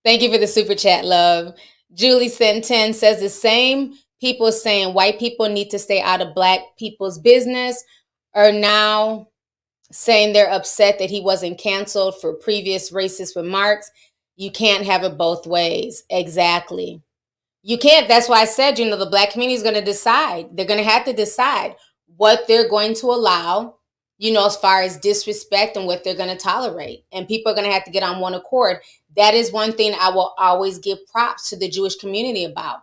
Thank you for the super chat, love. Julie Senten says the same people saying white people need to stay out of black people's business are now saying they're upset that he wasn't canceled for previous racist remarks. You can't have it both ways. Exactly. You can't. That's why I said, the Black community is going to decide. They're going to have to decide what they're going to allow, as far as disrespect and what they're going to tolerate. And people are going to have to get on one accord. That is one thing I will always give props to the Jewish community about.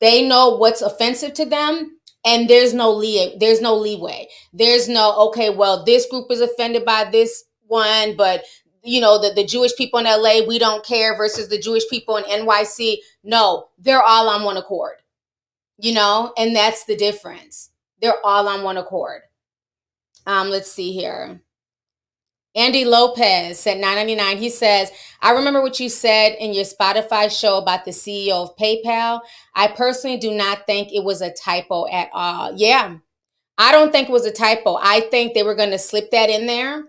They know what's offensive to them, and there's no leeway. There's no, okay, well, this group is offended by this one, but the Jewish people in LA, we don't care, versus the Jewish people in NYC. No, they're all on one accord, and that's the difference. They're all on one accord. Let's see here. Andy Lopez said $9.99. He says, I remember what you said in your Spotify show about the CEO of PayPal. I personally do not think it was a typo at all. Yeah, I don't think it was a typo. I think they were going to slip that in there.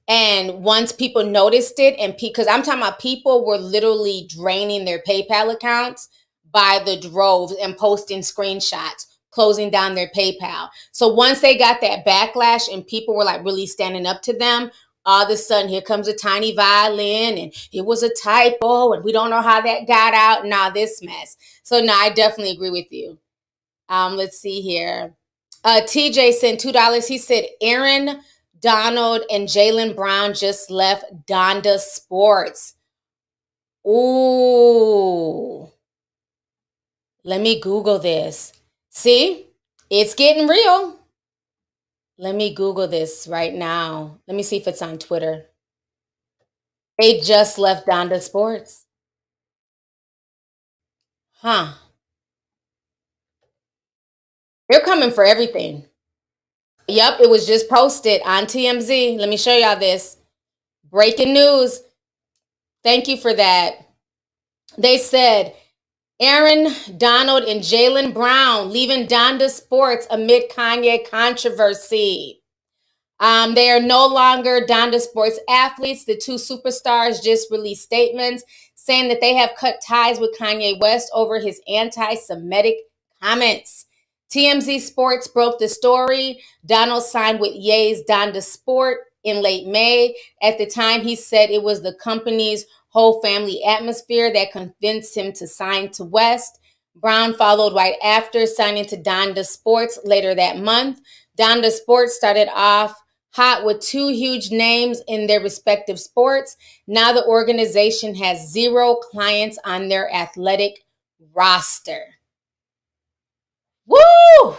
And once people noticed it, and because I'm talking about people were literally draining their PayPal accounts by the droves and posting screenshots, closing down their PayPal. So once they got that backlash and people were like really standing up to them, all of a sudden here comes a tiny violin and it was a typo and we don't know how that got out and all this mess. So no, I definitely agree with you. Let's see here. TJ sent $2. He said, Aaron Donald and Jaylen Brown just left Donda Sports. Ooh. Let me Google this. See? It's getting real. Let me Google this right now. Let me see if it's on Twitter. They just left Donda Sports. Huh. They're coming for everything. Yep, it was just posted on TMZ. Let me show y'all this. Breaking news. Thank you for that. They said, Aaron Donald and Jaylen Brown leaving Donda Sports amid Kanye controversy. They are no longer Donda Sports athletes. The two superstars just released statements saying that they have cut ties with Kanye West over his anti-Semitic comments. TMZ Sports broke the story. Donald signed with Ye's Donda Sport in late May. At the time, he said it was the company's whole family atmosphere that convinced him to sign to West. Brown followed right after, signing to Donda Sports later that month. Donda Sports started off hot with two huge names in their respective sports. Now the organization has 0 clients on their athletic roster. Woo!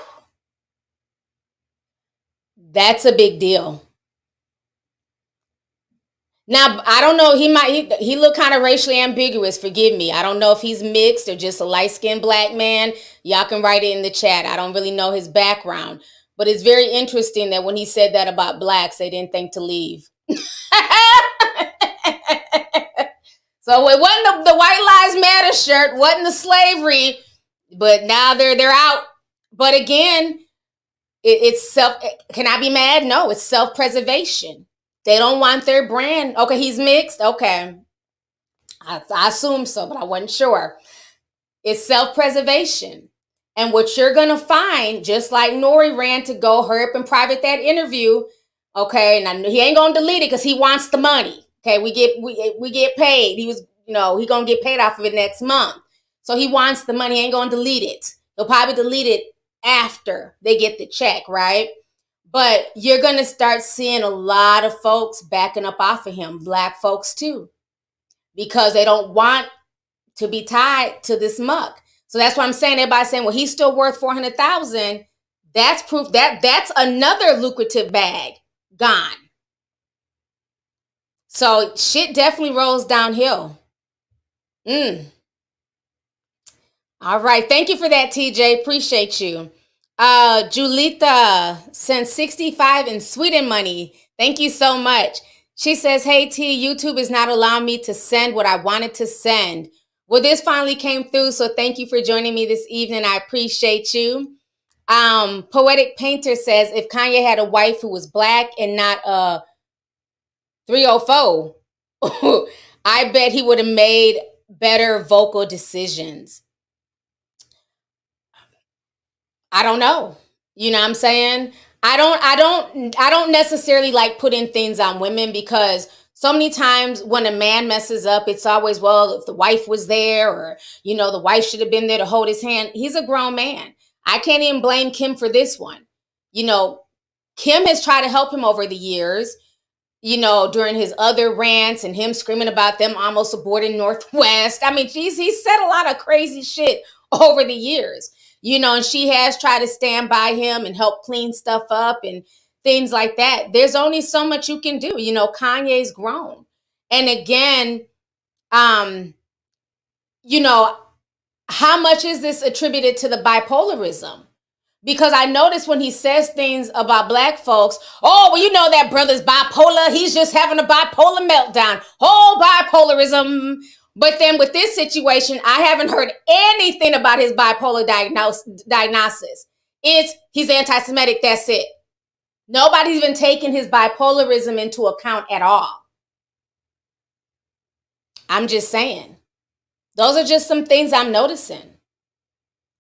That's a big deal. Now, I don't know, he looked kind of racially ambiguous, forgive me. I don't know if he's mixed or just a light-skinned black man. Y'all can write it in the chat. I don't really know his background. But it's very interesting that when he said that about blacks, they didn't think to leave. So it wasn't the White Lives Matter shirt, wasn't the slavery, but now they're out. But again, it's can I be mad? No, it's self-preservation. They don't want their brand. Okay, he's mixed. Okay. I assume so, but I wasn't sure. It's self-preservation. And what you're going to find, just like Nori ran to go hurry up and private that interview. Okay, now he ain't going to delete it because he wants the money. Okay, we get paid. He was, he going to get paid off of it next month. So he wants the money. He ain't going to delete it. He'll probably delete it after they get the check, right? But you're going to start seeing a lot of folks backing up off of him, black folks too, because they don't want to be tied to this muck. So that's what I'm saying. Everybody's saying, well, he's still worth $400,000. That's proof that's another lucrative bag gone. So shit definitely rolls downhill. All right. Thank you for that, TJ. Appreciate you. Julita sent 65 in Sweden money. Thank you so much. She says, hey, T, YouTube is not allowing me to send what I wanted to send. Well, this finally came through, so thank you for joining me this evening. I appreciate you. Poetic Painter says, if Kanye had a wife who was black and not a 304, I bet he would have made better vocal decisions. I don't know. You know what I'm saying? I don't necessarily like putting things on women because So many times when a man messes up, it's always, well, if the wife was there, or, you know, the wife should have been there to hold his hand. He's a grown man. I can't even blame Kim for this one. You know, Kim has tried to help him over the years, you know, during his other rants and him screaming about them almost aborting Northwest. I mean, geez, he said a lot of crazy shit over the years, you know, and she has tried to stand by him and help clean stuff up and things like that. There's only so much you can do. You know, Kanye's grown. And again, you know, how much is this attributed to the bipolarism? Because I notice when he says things about Black folks, oh, well, you know that brother's bipolar. He's just having a bipolar meltdown. Oh, bipolarism. But then with this situation, I haven't heard anything about his bipolar diagnosis. He's anti-Semitic, that's it. Nobody's even taken his bipolarism into account at all. I'm just saying. Those are just some things I'm noticing.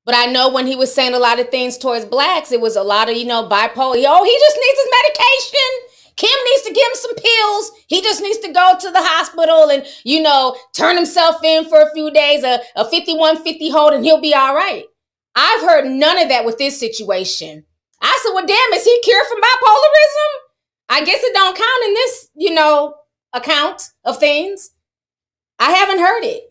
But I know when he was saying a lot of things towards Blacks, it was a lot of, you know, bipolar. Oh, he just needs his medication. Kim needs to give him some pills. He just needs to go to the hospital and, you know, turn himself in for a few days, a 5150 hold, and he'll be all right. I've heard none of that with this situation. I said, well, damn, is he cured from bipolarism? I guess it don't count in this, you know, account of things. I haven't heard it.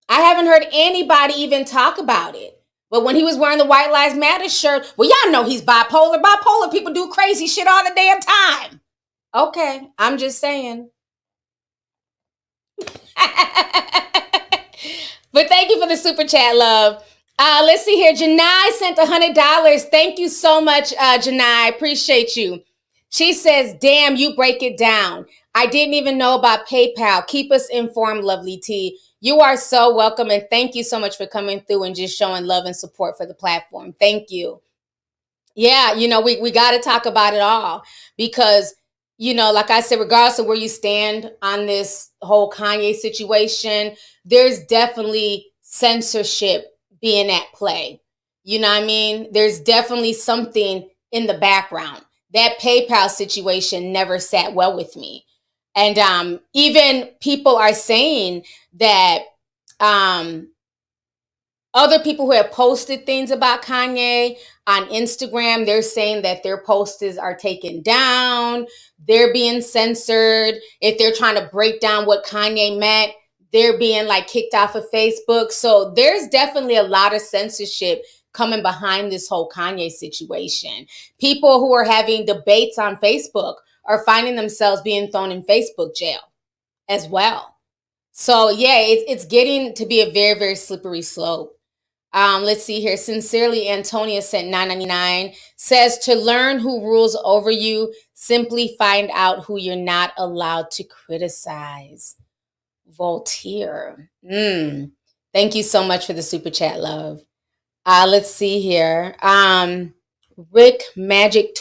I haven't heard anybody even talk about it. But when he was wearing the White Lives Matter shirt, well, y'all know he's bipolar. Bipolar people do crazy shit all the damn time. Okay, I'm just saying. But thank you for the super chat, love. Let's see here. Janai sent $100. Thank you so much, Janai. Appreciate you. She says, damn, you break it down. I didn't even know about PayPal. Keep us informed, Lovely T. You are so welcome, and thank you so much for coming through and just showing love and support for the platform. Thank you. Yeah, you know, we got to talk about it all because, you know, like I said, regardless of where you stand on this whole Kanye situation, there's definitely censorship being at play. You know what I mean? There's definitely something in the background. That PayPal situation never sat well with me. And even people are saying that other people who have posted things about Kanye on Instagram, they're saying that their posts are taken down. They're being censored. If they're trying to break down what Kanye meant, they're being like kicked off of Facebook. So there's definitely a lot of censorship coming behind this whole Kanye situation. People who are having debates on Facebook are finding themselves being thrown in Facebook jail as well. So yeah, it's getting to be a very, very slippery slope. Let's see here. Sincerely, Antonia sent $9.99. Says to learn who rules over you, simply find out who you're not allowed to criticize. Voltaire. Thank you so much for the super chat, love. Let's see here. Rick Magic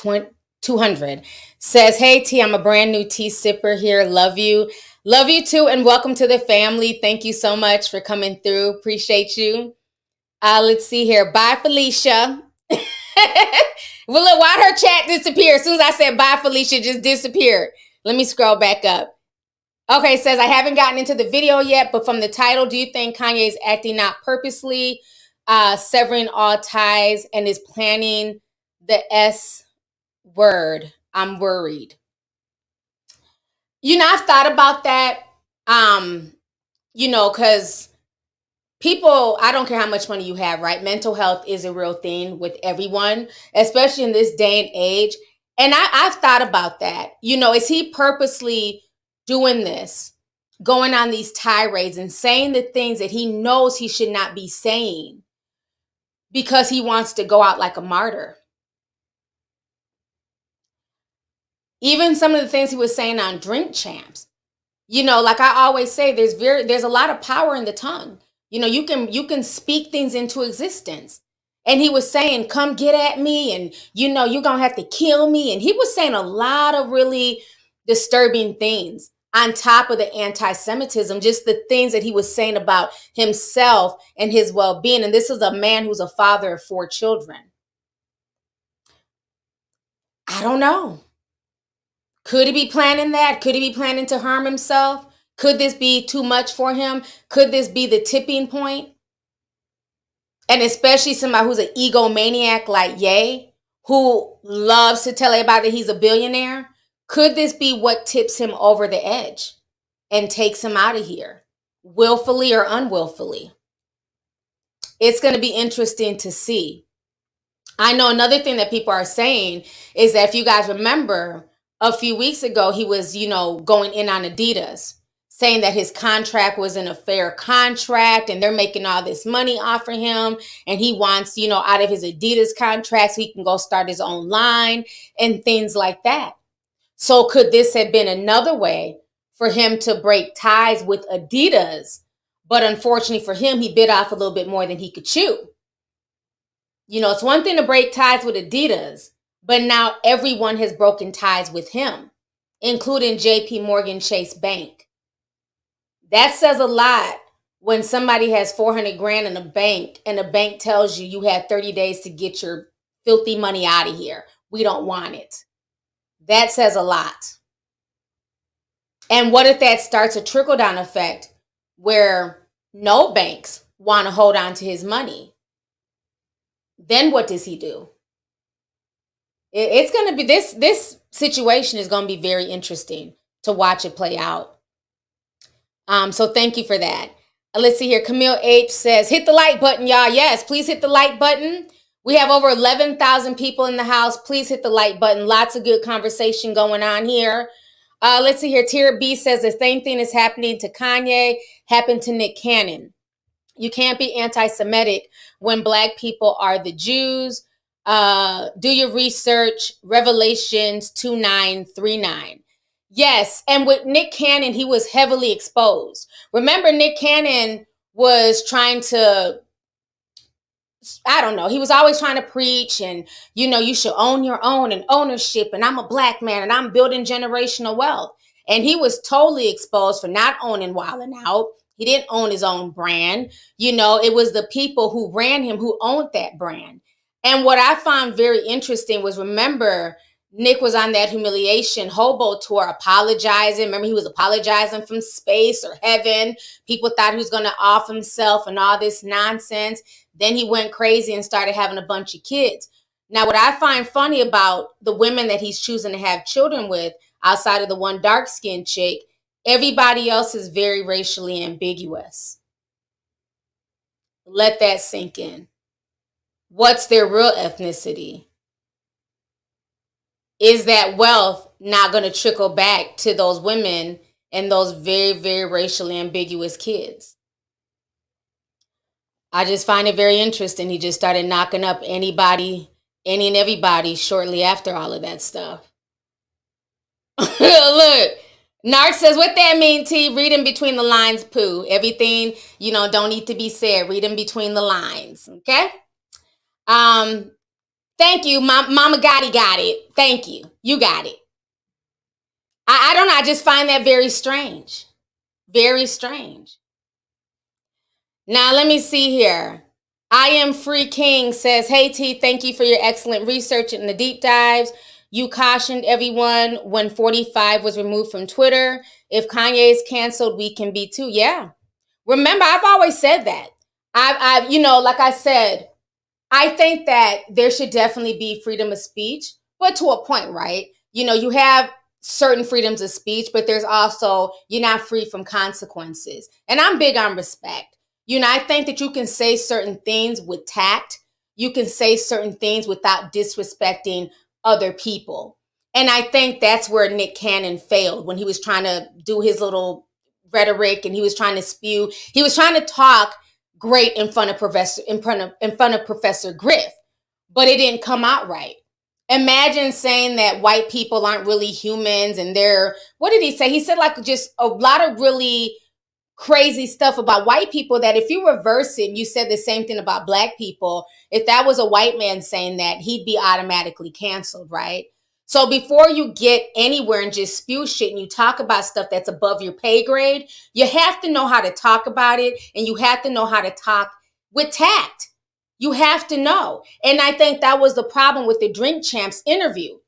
200 says, hey T, I'm a brand new tea sipper here. Love you. Love you too, and welcome to the family. Thank you so much for coming through. Appreciate you. Let's see here. Bye, Felicia. Well, look, why'd her chat disappear? As soon as I said bye, Felicia just disappeared. Let me scroll back up. Okay, it says, I haven't gotten into the video yet, but from the title, do you think Kanye is acting not purposely, severing all ties, and is planning the S word? I'm worried. You know, I've thought about that, you know, because people, I don't care how much money you have, right? Mental health is a real thing with everyone, especially in this day and age. And I've thought about that. You know, is he purposely doing this, going on these tirades and saying the things that he knows he should not be saying because he wants to go out like a martyr? Even some of the things he was saying on Drink Champs, you know, like I always say, there's a lot of power in the tongue. You know, you can speak things into existence. And he was saying, come get at me, and, you know, you're going to have to kill me. And he was saying a lot of really disturbing things on top of the anti-Semitism, just the things that he was saying about himself and his well-being. And this is a man who's a father of 4 children. I don't know. Could he be planning that? Could he be planning to harm himself? Could this be too much for him? Could this be the tipping point? And especially somebody who's an egomaniac like Ye, who loves to tell everybody that he's a billionaire. Could this be what tips him over the edge and takes him out of here, willfully or unwillfully? It's going to be interesting to see. I know another thing that people are saying is that if you guys remember, a few weeks ago, he was, going in on Adidas, saying that his contract wasn't a fair contract and they're making all this money off of him. And he wants, out of his Adidas contract so he can go start his own line and things like that. So could this have been another way for him to break ties with Adidas? But unfortunately for him, he bit off a little bit more than he could chew. It's one thing to break ties with Adidas, but now everyone has broken ties with him, including JP Morgan Chase Bank. That says a lot when somebody has 400 grand in a bank and the bank tells you you have 30 days to get your filthy money out of here. We don't want it. That says a lot. And what if that starts a trickle-down effect where no banks want to hold on to his money? Then what does he do? It's going to be, this situation is going to be very interesting to watch it play out. So thank you for that. Let's see here. Camille H says, hit the like button, y'all. Yes, please hit the like button. We have over 11,000 people in the house. Please hit the like button. Lots of good conversation going on here. Let's see here. Tira B says the same thing is happening to Kanye, happened to Nick Cannon. You can't be anti-Semitic when Black people are the Jews. Do your research. Revelations 29:39. Yes, and with Nick Cannon, he was heavily exposed. Remember, Nick Cannon was trying to, he was always trying to preach and, you should own your own and ownership. And I'm a Black man and I'm building generational wealth. And he was totally exposed for not owning Wild 'N Out. He didn't own his own brand. It was the people who ran him who owned that brand. And what I found very interesting was, remember, Nick was on that humiliation hobo tour apologizing. Remember, he was apologizing from space or heaven. People thought he was going to off himself and all this nonsense. Then he went crazy and started having a bunch of kids. Now, what I find funny about the women that he's choosing to have children with, outside of the one dark-skinned chick, everybody else is very racially ambiguous. Let that sink in. What's their real ethnicity? Is that wealth not going to trickle back to those women and those very, very racially ambiguous kids? I just find it very interesting. He just started knocking up any and everybody shortly after all of that stuff. Look, Narc says, what that mean, T? Read in between the lines, Pooh. Everything, don't need to be said. Read in between the lines, okay? Thank you, Mama Gotti got it. Thank you. You got it. I don't know. I just find that very strange. Very strange. Now, let me see here. I Am Free King says, hey, T, thank you for your excellent research and the deep dives. You cautioned everyone when 45 was removed from Twitter. If Kanye is canceled, we can be too. Yeah. Remember, I've always said that. I've like I said, I think that there should definitely be freedom of speech, but to a point, right? You have certain freedoms of speech, but there's also, you're not free from consequences. And I'm big on respect. I think that you can say certain things with tact. You can say certain things without disrespecting other people. And I think that's where Nick Cannon failed when he was trying to do his little rhetoric and he was trying to talk great in front of Professor Griff, but it didn't come out right. Imagine saying that white people aren't really humans and what did he say? He said just a lot of really crazy stuff about white people that if you reverse it, you said the same thing about Black people. If that was a white man saying that, he'd be automatically canceled, right? So before you get anywhere and just spew shit and you talk about stuff that's above your pay grade, you have to know how to talk about it, and you have to know how to talk with tact. You have to know. And I think that was the problem with the Drink Champs interview.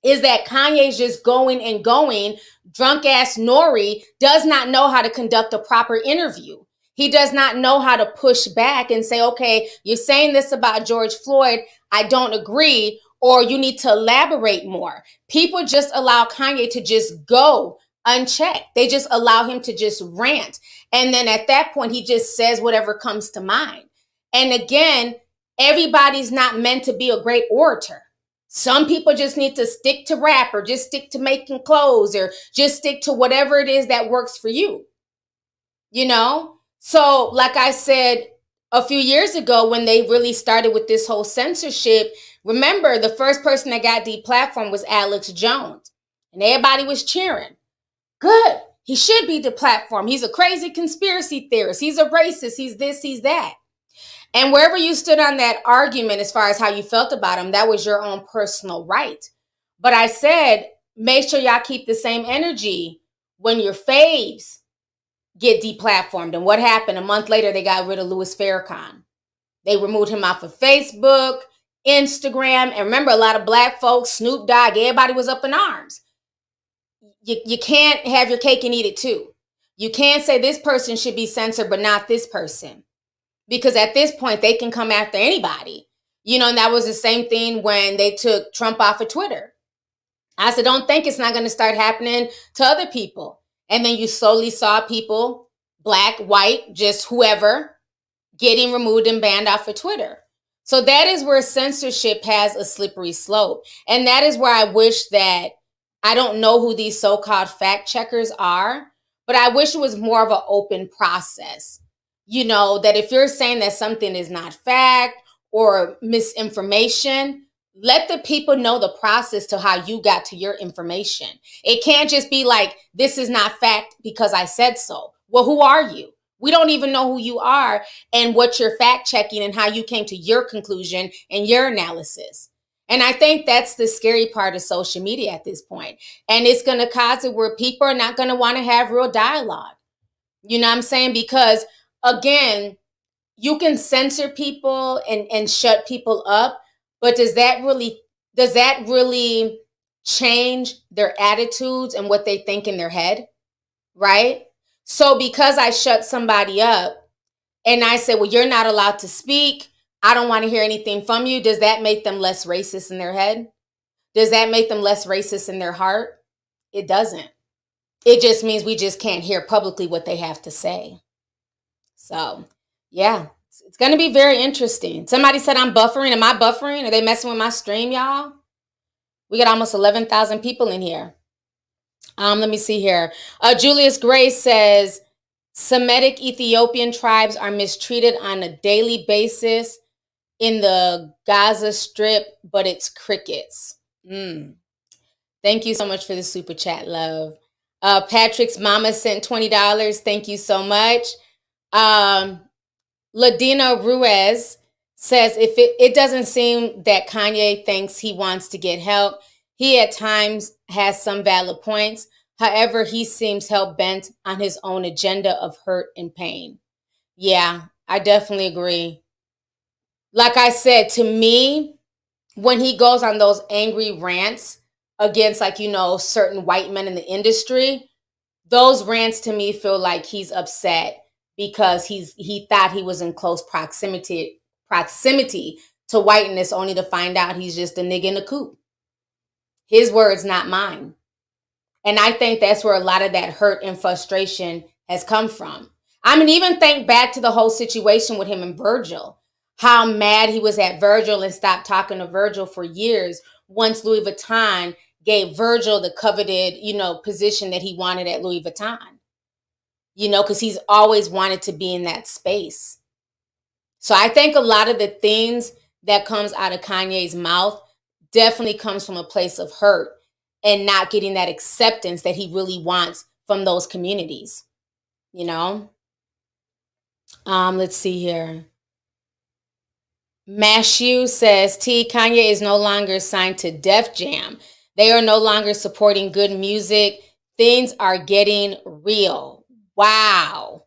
is that Kanye's just going and going. Drunk ass Nori does not know how to conduct a proper interview. He does not know how to push back and say, okay, you're saying this about George Floyd. I don't agree, or you need to elaborate more. People just allow Kanye to just go unchecked. They just allow him to just rant. And then at that point, he just says whatever comes to mind. And again, everybody's not meant to be a great orator. Some people just need to stick to rap, or just stick to making clothes, or just stick to whatever it is that works for you. You know? So like I said a few years ago, when they really started with this whole censorship, remember the first person that got deplatformed was Alex Jones. And everybody was cheering. Good. He should be deplatformed. He's a crazy conspiracy theorist. He's a racist. He's this, he's that. And wherever you stood on that argument, as far as how you felt about him, that was your own personal right. But I said, make sure y'all keep the same energy when your faves get deplatformed. And what happened? A month later, they got rid of Louis Farrakhan. They removed him off of Facebook, Instagram. And remember, a lot of black folks, Snoop Dogg, everybody was up in arms. You can't have your cake and eat it too. You can't say this person should be censored, but not this person. Because at this point, they can come after anybody. You know, and that was the same thing when they took Trump off of Twitter. I said, don't think it's not going to start happening to other people. And then you slowly saw people, black, white, just whoever, getting removed and banned off of Twitter. So that is where censorship has a slippery slope. And that is where I wish that, I don't know who these so-called fact checkers are, but I wish it was more of an open process. You know, that if you're saying that something is not fact or misinformation, let the people know the process to how you got to your information. It can't just be like, this is not fact because I said so. Well, who are you? We don't even know who you are and what you're fact checking and how you came to your conclusion and your analysis. And I think that's the scary part of social media at this point. And it's going to cause it where people are not going to want to have real dialogue. You know what I'm saying? Because again, you can censor people and shut people up, but does that really change their attitudes and what they think in their head? Right? So because I shut somebody up and I say, well, you're not allowed to speak, I don't want to hear anything from you, does that make them less racist in their head? Does that make them less racist in their heart? It doesn't. It just means we just can't hear publicly what they have to say. So, yeah, it's going to be very interesting. Somebody said I'm buffering. Am I buffering? Are they messing with my stream, y'all? We got almost 11,000 people in here. Let me see here. Julius Gray says, Semitic Ethiopian tribes are mistreated on a daily basis in the Gaza Strip, but it's crickets. Thank you so much for the super chat, love. Patrick's mama sent $20. Thank you so much. Ladina Ruiz says, if it doesn't seem that Kanye thinks he wants to get help, he at times has some valid points. However, he seems hell-bent on his own agenda of hurt and pain. Yeah, I definitely agree. Like I said, to me, when he goes on those angry rants against, like, you know, certain white men in the industry, those rants to me feel like he's upset because he thought he was in close proximity to whiteness, only to find out he's just a nigga in a coop. His words, not mine. And I think that's where a lot of that hurt and frustration has come from. I mean, even think back to the whole situation with him and Virgil, how mad he was at Virgil and stopped talking to Virgil for years once Louis Vuitton gave Virgil the coveted, you know, position that he wanted at Louis Vuitton. You know, because he's always wanted to be in that space. So I think a lot of the things that comes out of Kanye's mouth definitely comes from a place of hurt and not getting that acceptance that he really wants from those communities. You know? Let's see here. Mashu says, Kanye is no longer signed to Def Jam. They are no longer supporting good music. Things are getting real. Wow.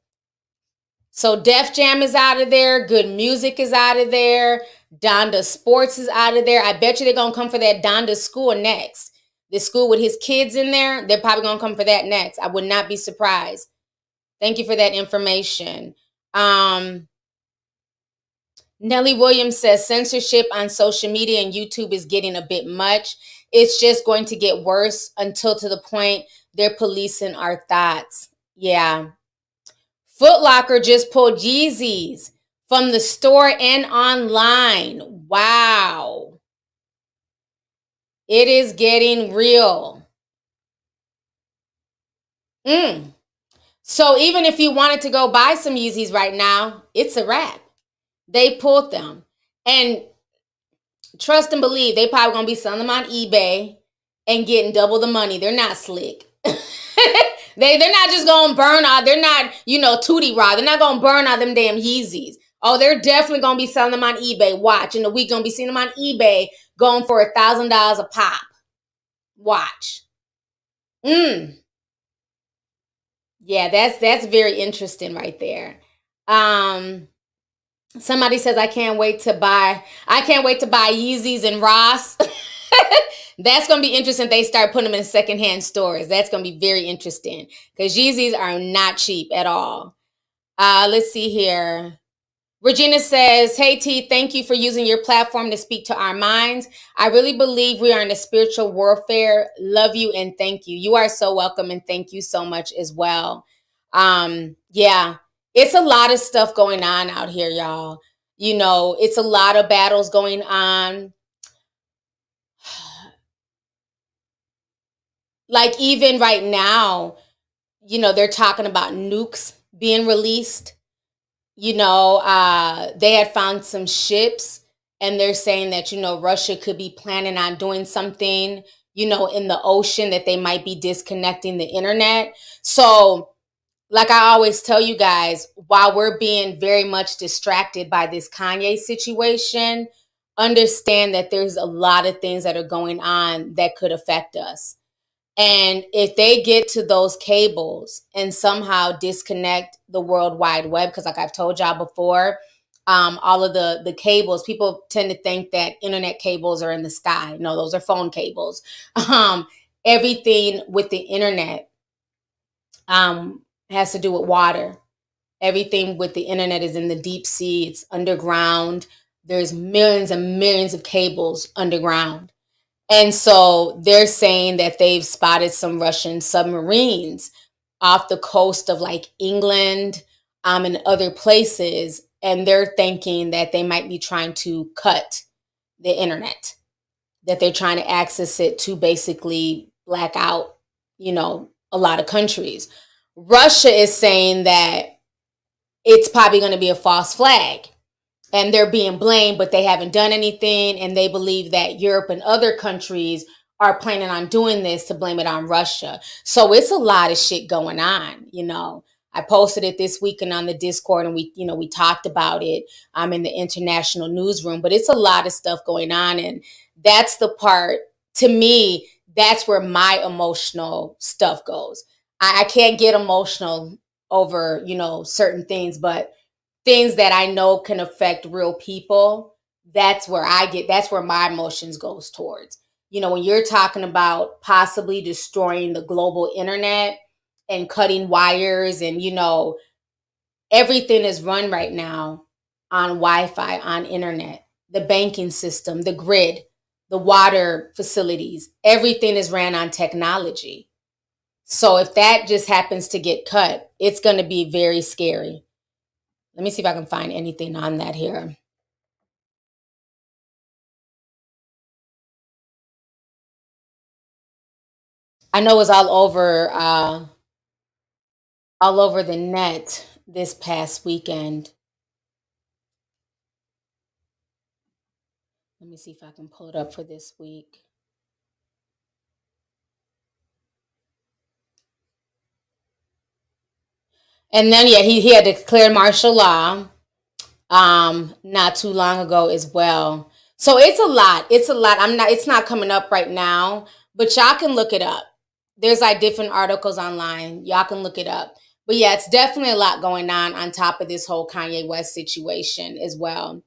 So Def Jam is out of there. Good music is out of there. Donda Sports is out of there. I bet you they're going to come for that Donda School next. the school with his kids in there, they're probably going to come for that next. I would not be surprised. Thank you for that information. Nellie Williams says censorship on social media and YouTube is getting a bit much. It's just going to get worse until to the point they're policing our thoughts. Yeah. Foot Locker just pulled Yeezys from the store and online. Wow. It is getting real. So even if you wanted to go buy some Yeezys right now, it's a wrap. They pulled them. And trust and believe, they probably going to be selling them on eBay and getting double the money. They're not slick. They're not just going to burn out. They're not, Tootie Rod. They're not going to burn out them damn Yeezys. Oh, they're definitely going to be selling them on eBay. Watch. In a week, going to be seeing them on eBay going for $1,000 a pop. Watch. Yeah, that's very interesting right there. Somebody says I can't wait to buy Yeezys and Ross. That's going to be interesting. They start putting them in secondhand stores. That's going to be very interesting because Yeezys are not cheap at all. Let's see here. Regina says, hey T, thank you for using your platform to speak to our minds. I really believe we are in a spiritual warfare. Love you and thank you. You are so welcome and thank you so much as well. Yeah, it's a lot of stuff going on out here, y'all. It's a lot of battles going on. Like even right now, they're talking about nukes being released. They had found some ships and they're saying that, Russia could be planning on doing something, in the ocean that they might be disconnecting the internet. So like I always tell you guys, while we're being very much distracted by this Kanye situation, understand that there's a lot of things that are going on that could affect us. And if they get to those cables and somehow disconnect the World Wide Web, because like I've told y'all before, all of the cables, people tend to think that internet cables are in the sky. No, those are phone cables. Everything with the internet has to do with water. Everything with the internet is in the deep sea. It's underground. There's millions and millions of cables underground. And so they're saying that they've spotted some Russian submarines off the coast of like England and other places. And they're thinking that they might be trying to cut the internet, that they're trying to access it to basically black out, a lot of countries. Russia is saying that it's probably going to be a false flag and they're being blamed, but they haven't done anything. And they believe that Europe and other countries are planning on doing this to blame it on Russia. So it's a lot of shit going on. I posted it this weekend on the Discord and we talked about it in the international newsroom, but it's a lot of stuff going on. And that's the part, to me, that's where my emotional stuff goes. I can't get emotional over, certain things, but things that I know can affect real people, that's where my emotions goes towards. When you're talking about possibly destroying the global internet and cutting wires and, everything is run right now on Wi-Fi, on internet, the banking system, the grid, the water facilities, everything is ran on technology. So if that just happens to get cut, it's going to be very scary. Let me see if I can find anything on that here. I know it was all over the net this past weekend. Let me see if I can pull it up for this week. And then, yeah, he had declared martial law not too long ago as well. So it's a lot. It's not coming up right now, but y'all can look it up. There's like different articles online. Y'all can look it up. But yeah, it's definitely a lot going on top of this whole Kanye West situation as well.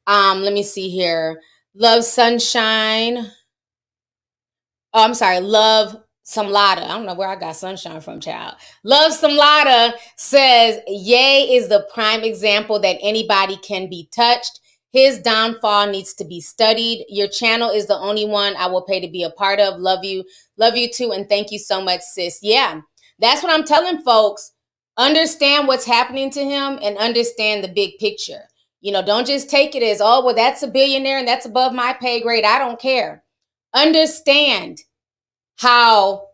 Let me see here. Love Sunshine. Oh, I'm sorry. Love Samlada. I don't know where I got sunshine from, child. Love Samlada says, Ye is the prime example that anybody can be touched. His downfall needs to be studied. Your channel is the only one I will pay to be a part of. Love you. Love you too. And thank you so much, sis. Yeah, that's what I'm telling folks. Understand what's happening to him and understand the big picture. You know, don't just take it as, oh, well, that's a billionaire and that's above my pay grade. I don't care. Understand how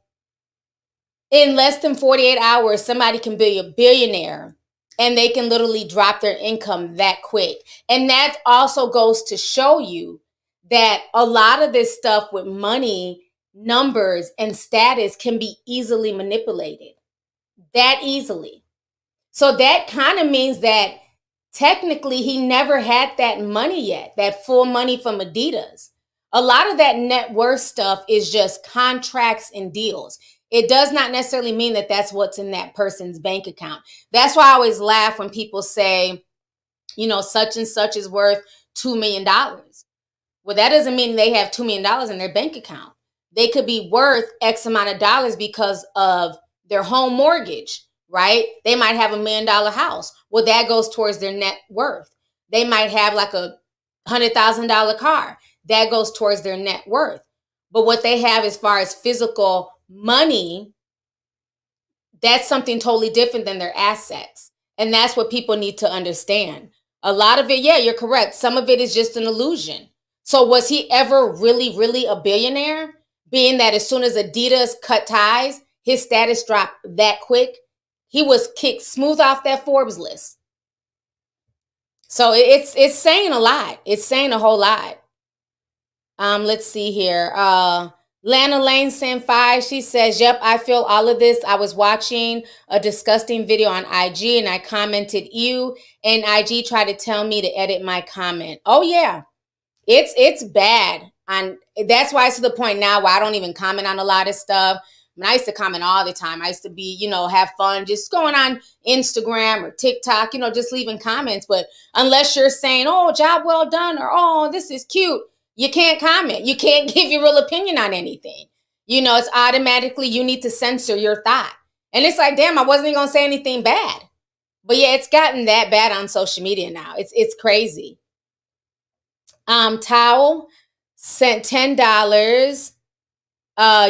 in less than 48 hours, somebody can be a billionaire and they can literally drop their income that quick. And that also goes to show you that a lot of this stuff with money, numbers, and status can be easily manipulated. That easily. So that kind of means that technically he never had that money yet, that full money from Adidas. A lot of that net worth stuff is just contracts and deals. It does not necessarily mean that that's what's in that person's bank account. That's why I always laugh when people say, you know, such and such is worth $2 million. Well, that doesn't mean they have $2 million in their bank account. They could be worth X amount of dollars because of their home mortgage, right? They might have $1 million house. Well, that goes towards their net worth. They might have like a $100,000 car. That goes towards their net worth. But what they have as far as physical money, that's something totally different than their assets. And that's what people need to understand. A lot of it, yeah, you're correct. Some of it is just an illusion. So was he ever really, really a billionaire? Being that as soon as Adidas cut ties, his status dropped that quick. He was kicked smooth off that Forbes list. So it's saying a lot. It's saying a whole lot. Let's see here. Lana Lane sent 5. She says, yep, I feel all of this. I was watching a disgusting video on IG and I commented ew, and IG tried to tell me to edit my comment. Oh yeah, it's bad. And that's why it's to the point now where I don't even comment on a lot of stuff. I mean, I used to comment all the time. I used to be, you know, have fun just going on Instagram or TikTok, you know, just leaving comments. But unless you're saying, oh, job well done, or oh, this is cute, you can't comment. You can't give your real opinion on anything. You know, it's automatically you need to censor your thought. And it's like, damn, I wasn't even going to say anything bad. But yeah, it's gotten that bad on social media now. It's crazy. Towel sent $10.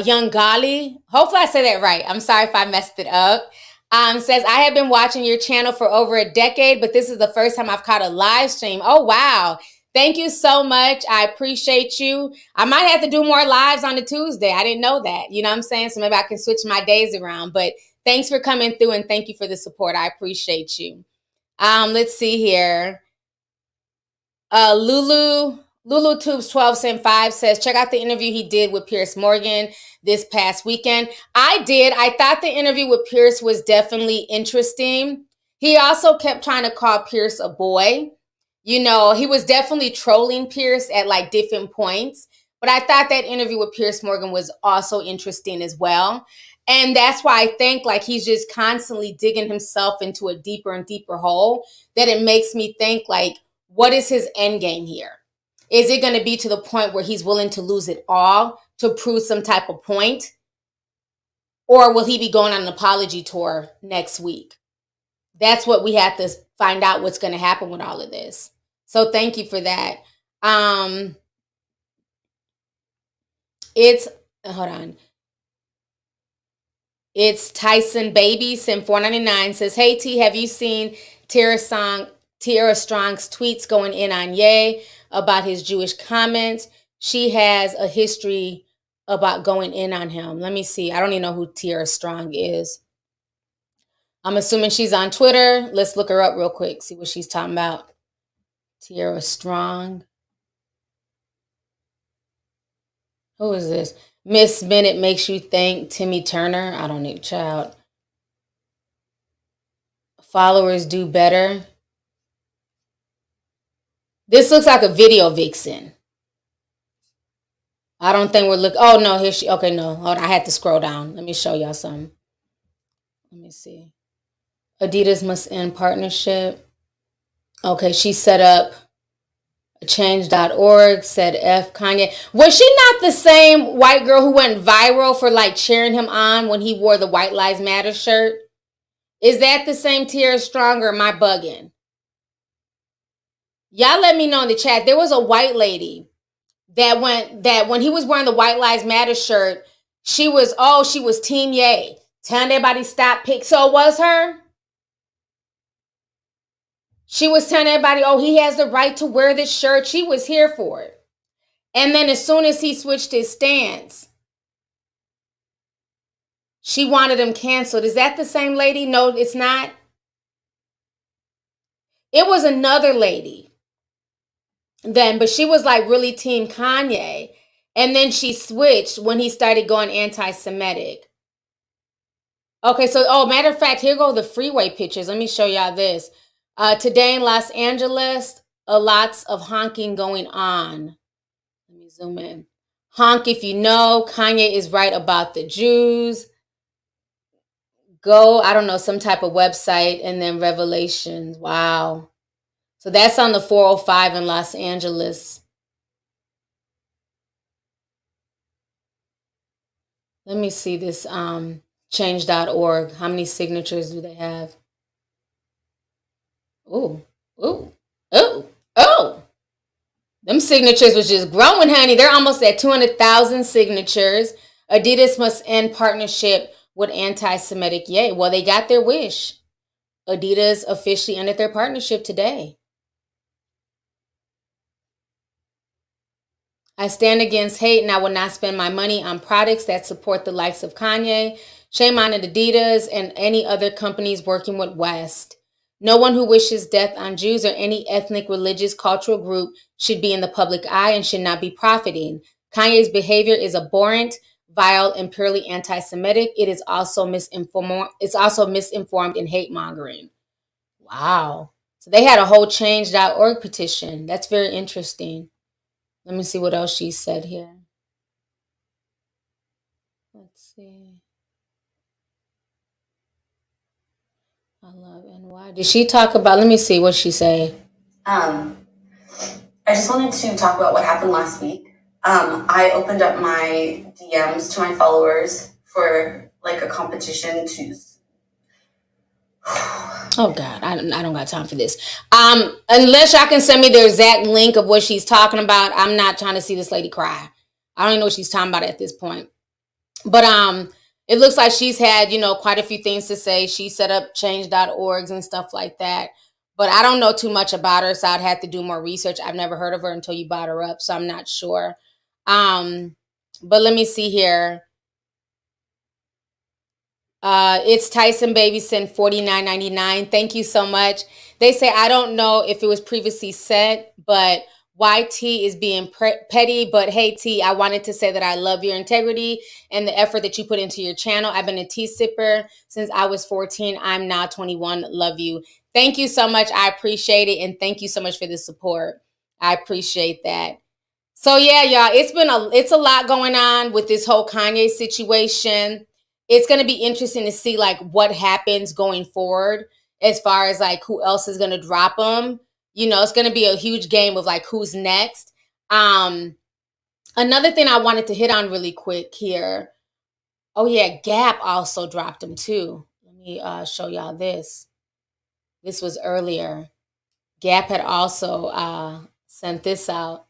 Young Gali, hopefully I said that right. I'm sorry if I messed it up. Says, I have been watching your channel for over a decade, but this is the first time I've caught a live stream. Oh, wow. Thank you so much. I appreciate you. I might have to do more lives on a Tuesday. I didn't know that. You know what I'm saying? So maybe I can switch my days around. But thanks for coming through and thank you for the support. I appreciate you. Let's see here. Lulu Tubes 12 sent 5 says, check out the interview he did with Piers Morgan this past weekend. I did. I thought the interview with Piers was definitely interesting. He also kept trying to call Piers a boy. You know, he was definitely trolling Piers at like different points. But I thought that interview with Piers Morgan was also interesting as well. And that's why I think like he's just constantly digging himself into a deeper and deeper hole, that it makes me think like, what is his end game here? Is it going to be to the point where he's willing to lose it all to prove some type of point? Or will he be going on an apology tour next week? That's what we have to find out what's going to happen with all of this. So thank you for that. Hold on. It's Tyson Baby, Sim 499 says, hey T, have you seen Tierra Strong's tweets going in on Ye about his Jewish comments? She has a history about going in on him. Let me see. I don't even know who Tierra Strong is. I'm assuming she's on Twitter. Let's look her up real quick, see what she's talking about. Tierra Strong. Who is this? Miss Minute makes you think. Timmy Turner. I don't need a child. Followers do better. This looks like a video vixen. I don't think we're looking. Oh, no, here she. Okay, no. Hold on. I had to scroll down. Let me show y'all something. Let me see. Adidas must end partnership. Okay, she set up Change.org said F Kanye. Was she not the same white girl who went viral for like cheering him on when he wore the White Lives Matter shirt? Is that the same Tierra Strong, or am I bugging? Y'all let me know in the chat. There was a white lady that when he was wearing the White Lives Matter shirt, she was Team Ye. Telling everybody stop pick. So it was her. She was telling everybody, oh, he has the right to wear this shirt. She was here for it. And then as soon as he switched his stance, she wanted him canceled. Is that the same lady? No, it's not. It was another lady then, but she was like really Team Kanye. And then she switched when he started going anti-Semitic. Okay, so, matter of fact, here go the freeway pictures. Let me show y'all this. Today in Los Angeles, lots of honking going on. Let me zoom in. Honk if you know. Kanye is right about the Jews. Go, I don't know, some type of website, and then Revelations. Wow. So that's on the 405 in Los Angeles. Let me see this change.org. How many signatures do they have? Oh. Them signatures was just growing, honey. They're almost at 200,000 signatures. Adidas must end partnership with anti-Semitic Ye. Well, they got their wish. Adidas officially ended their partnership today. I stand against hate, and I will not spend my money on products that support the likes of Kanye. Shame on Adidas and any other companies working with West. No one who wishes death on Jews or any ethnic, religious, cultural group should be in the public eye and should not be profiting. Kanye's behavior is abhorrent, vile, and purely anti-Semitic. It is also misinformed. It's also misinformed and hate mongering. Wow. So they had a whole change.org petition. That's very interesting. Let me see what else she said here. Let's see. I love NY. Did she talk about, let me see what she say. I just wanted to talk about what happened last week. I opened up my DMs to my followers for like a competition to. Oh God, I don't got time for this. Unless y'all can send me the exact link of what she's talking about, I'm not trying to see this lady cry. I don't even know what she's talking about at this point. But it looks like she's had, quite a few things to say. She set up change.orgs and stuff like that. But I don't know too much about her, so I'd have to do more research. I've never heard of her until you brought her up, so I'm not sure. But let me see here. It's Tyson Baby sent $49.99. Thank you so much. They say, I don't know if it was previously said, but YT is being petty. But hey, T, I wanted to say that I love your integrity and the effort that you put into your channel. I've been a tea sipper since I was 14. I'm now 21. Love you. Thank you so much. I appreciate it. And thank you so much for the support. I appreciate that. So yeah, y'all, it's a lot going on with this whole Kanye situation. It's going to be interesting to see like what happens going forward as far as like who else is going to drop them. It's going to be a huge game of like who's next. Another thing I wanted to hit on really quick here. Oh yeah, Gap also dropped them too. Let me show y'all this. This was earlier. Gap had also sent this out.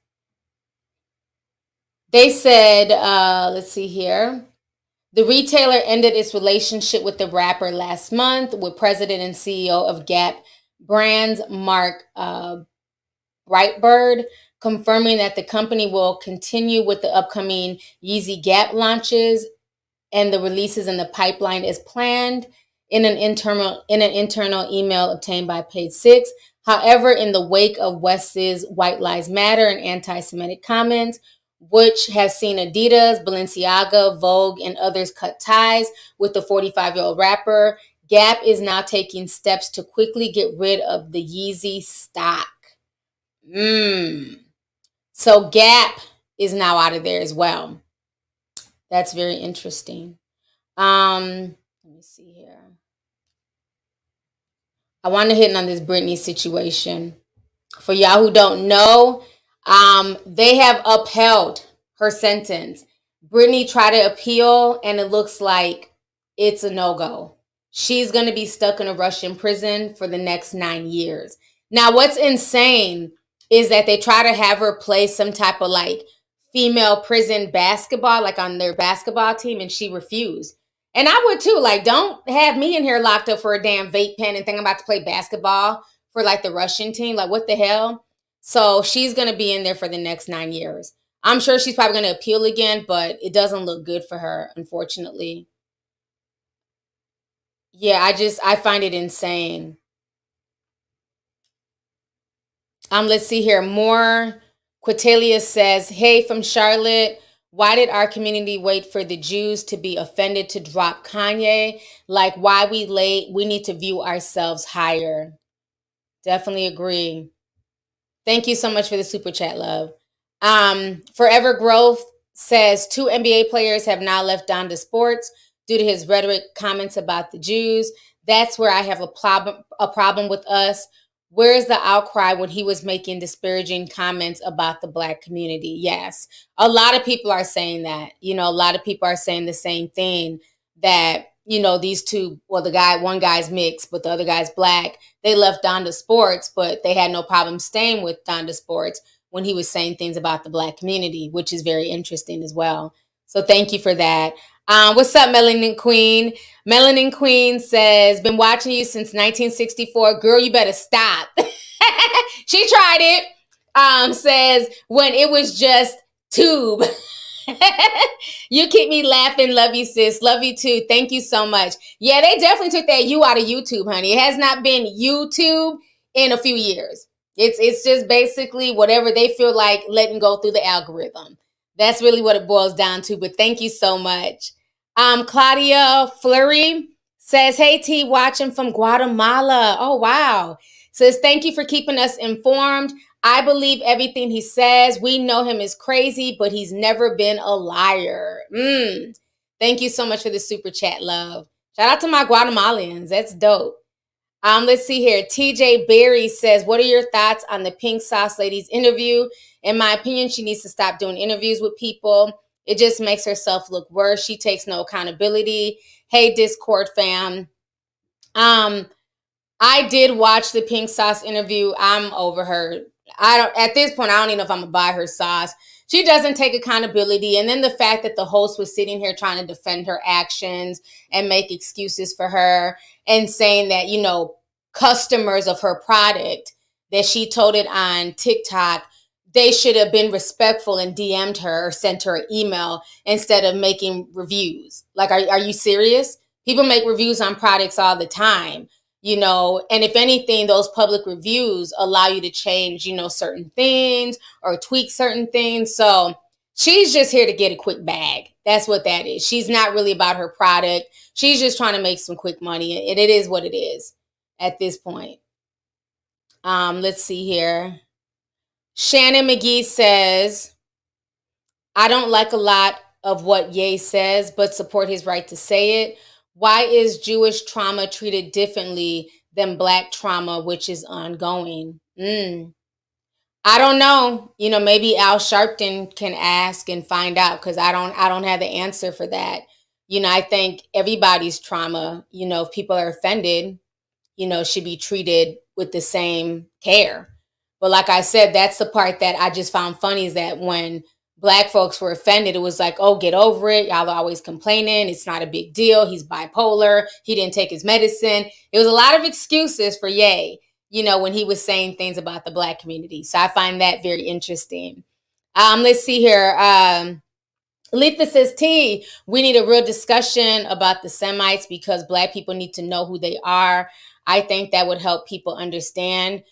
They said, let's see here. The retailer ended its relationship with the rapper last month, with president and CEO of Gap Brands, Mark Breitbart, confirming that the company will continue with the upcoming Yeezy Gap launches and the releases in the pipeline as planned in an internal email obtained by Page Six. However, in the wake of West's White Lives Matter and anti-Semitic comments, which has seen Adidas, Balenciaga, Vogue, and others cut ties with the 45-year-old rapper, Gap is now taking steps to quickly get rid of the Yeezy stock. So Gap is now out of there as well. That's very interesting. Let me see here. I want to hit on this Britney situation. For y'all who don't know, They have upheld her sentence. Brittany tried to appeal, and it looks like it's a no-go. She's going to be stuck in a Russian prison for the next 9 years. Now, what's insane is that they try to have her play some type of like female prison basketball, like on their basketball team, and she refused. And I would too. Like, don't have me in here locked up for a damn vape pen and think I'm about to play basketball for like the Russian team. Like, what the hell? So she's going to be in there for the next 9 years. I'm sure she's probably going to appeal again, but it doesn't look good for her, unfortunately. Yeah, I find it insane. Let's see here. More. Quitelia says, hey, from Charlotte, why did our community wait for the Jews to be offended to drop Kanye? Like, why we late? We need to view ourselves higher. Definitely agree. Thank you so much for the super chat, love. Forever Growth says 2 NBA players have now left Donda Sports due to his rhetoric comments about the Jews. That's where I have a problem with us. Where's the outcry when he was making disparaging comments about the Black community? Yes, a lot of people are saying that. You know, a lot of people are saying the same thing, that, you know, these two, well, one guy's mixed, but the other guy's Black. They left Donda Sports, but they had no problem staying with Donda Sports when he was saying things about the Black community, which is very interesting as well. So thank you for that. What's up, Melanin Queen? Melanin Queen says, been watching you since 1964. Girl, you better stop. She tried it. Says, when it was just tube. You keep me laughing. Love you, sis. Love you too. Thank you so much. Yeah, they definitely took that U out of YouTube, honey. It has not been YouTube in a few years. It's just basically whatever they feel like letting go through the algorithm. That's really what it boils down to. But thank you so much. Claudia Fleury says, hey, T, watching from Guatemala. Oh, wow. Says, thank you for keeping us informed. I believe everything he says. We know him is crazy, but he's never been a liar. Thank you so much for the super chat, love. Shout out to my Guatemalans. That's dope. Let's see here. TJ Berry says, what are your thoughts on the Pink Sauce Lady's interview? In my opinion, she needs to stop doing interviews with people. It just makes herself look worse. She takes no accountability. Hey, Discord fam. I did watch the Pink Sauce interview. I'm over her. At this point, I don't even know if I'm gonna buy her sauce. She doesn't take accountability. And then the fact that the host was sitting here trying to defend her actions and make excuses for her and saying that, you know, customers of her product, that she told it on TikTok, they should have been respectful and DM'd her or sent her an email instead of making reviews. Like, are you serious? People make reviews on products all the time. You know, and if anything, those public reviews allow you to change, you know, certain things or tweak certain things. So she's just here to get a quick bag. That's what that is. She's not really about her product. She's just trying to make some quick money. And it is what it is at this point. Let's see here. Shannon McGee says, I don't like a lot of what Ye says, but support his right to say it. Why is Jewish trauma treated differently than Black trauma, which is ongoing? I don't know. You know, maybe Al Sharpton can ask and find out, because I don't have the answer for that. You know, I think everybody's trauma, you know, if people are offended, you know, should be treated with the same care. But like I said, that's the part that I just found funny, is that when Black folks were offended, it was like, oh, get over it. Y'all are always complaining. It's not a big deal. He's bipolar. He didn't take his medicine. It was a lot of excuses for Ye, you know, when he was saying things about the Black community. So I find that very interesting. Let's see here. Letha says, T, we need a real discussion about the Semites, because Black people need to know who they are. I think that would help people understand.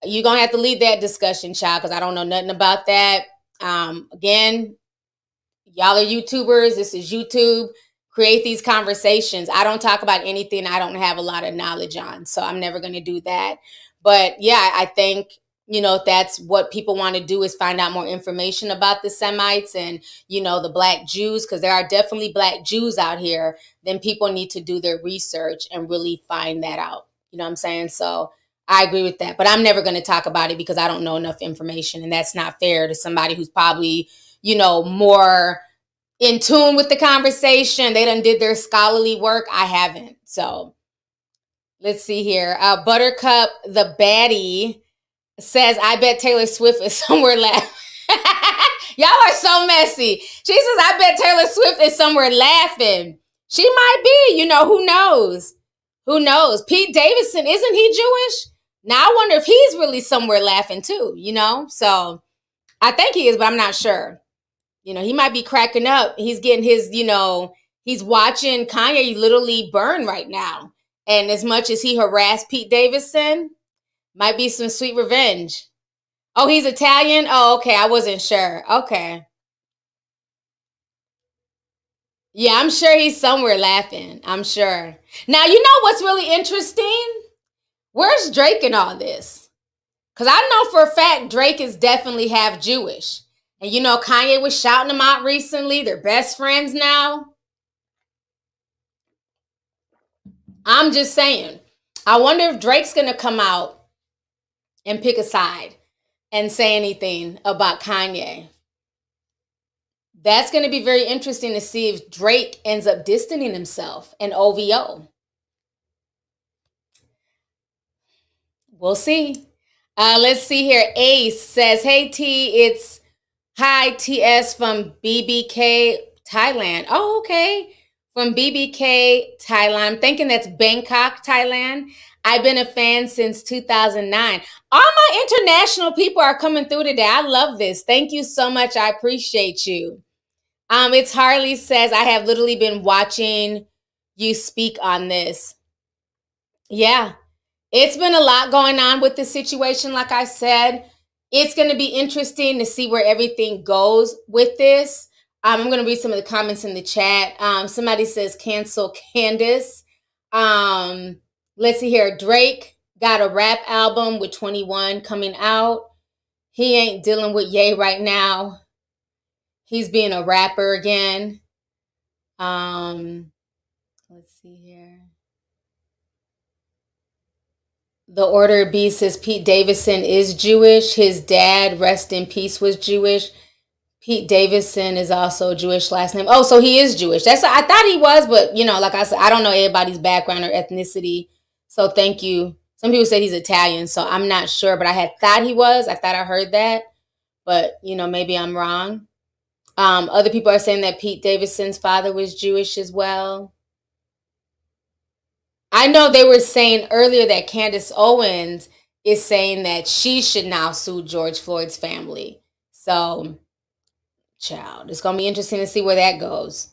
You're going to have to leave that discussion, child, because I don't know nothing about that. Again, y'all are YouTubers. This is YouTube. Create these conversations. I don't talk about anything I don't have a lot of knowledge on, so I'm never going to do that. But yeah, I think, you know, if that's what people want to do, is find out more information about the Semites and, you know, the Black Jews, because there are definitely Black Jews out here, then people need to do their research and really find that out. You know what I'm saying? So I agree with that. But I'm never going to talk about it because I don't know enough information. And that's not fair to somebody who's probably, more in tune with the conversation. They done did their scholarly work. I haven't. So let's see here. Buttercup, the baddie, says, I bet Taylor Swift is somewhere laughing. Y'all are so messy. She says, I bet Taylor Swift is somewhere laughing. She might be, who knows? Who knows? Pete Davidson, isn't he Jewish? Now I wonder if he's really somewhere laughing too, So I think he is, but I'm not sure. He might be cracking up. He's getting his, he's watching Kanye literally burn right now. And as much as he harassed Pete Davidson, might be some sweet revenge. Oh, he's Italian? Oh, okay. I wasn't sure. Okay. Yeah, I'm sure he's somewhere laughing. I'm sure. Now, you know what's really interesting? Where's Drake in all this? Because I know for a fact Drake is definitely half Jewish. And Kanye was shouting them out recently. They're best friends now. I'm just saying. I wonder if Drake's going to come out and pick a side and say anything about Kanye. That's going to be very interesting to see if Drake ends up distancing himself and OVO. We'll see. Let's see here. Ace says, hey, T, it's hi, TS from BBK, Thailand. Oh, okay. From BBK, Thailand. I'm thinking that's Bangkok, Thailand. I've been a fan since 2009. All my international people are coming through today. I love this. Thank you so much. I appreciate you. It's Harley says, I have literally been watching you speak on this. Yeah, it's been a lot going on with this situation. Like I said, it's going to be interesting to see where everything goes with this. I'm going to read some of the comments in the chat. Somebody says, cancel Candace. Let's see here. Drake got a rap album with 21 coming out. He ain't dealing with Ye right now. He's being a rapper again. Let's see here. The Order B says Pete Davidson is Jewish. His dad, rest in peace, was Jewish. Pete Davidson is also Jewish last name. Oh, so he is Jewish. I thought he was, but like I said, I don't know everybody's background or ethnicity. So thank you. Some people say he's Italian, so I'm not sure, but I had thought he was. I thought I heard that, but maybe I'm wrong. Other people are saying that Pete Davidson's father was Jewish as well. I know they were saying earlier that Candace Owens is saying that she should now sue George Floyd's family. So, child, it's going to be interesting to see where that goes.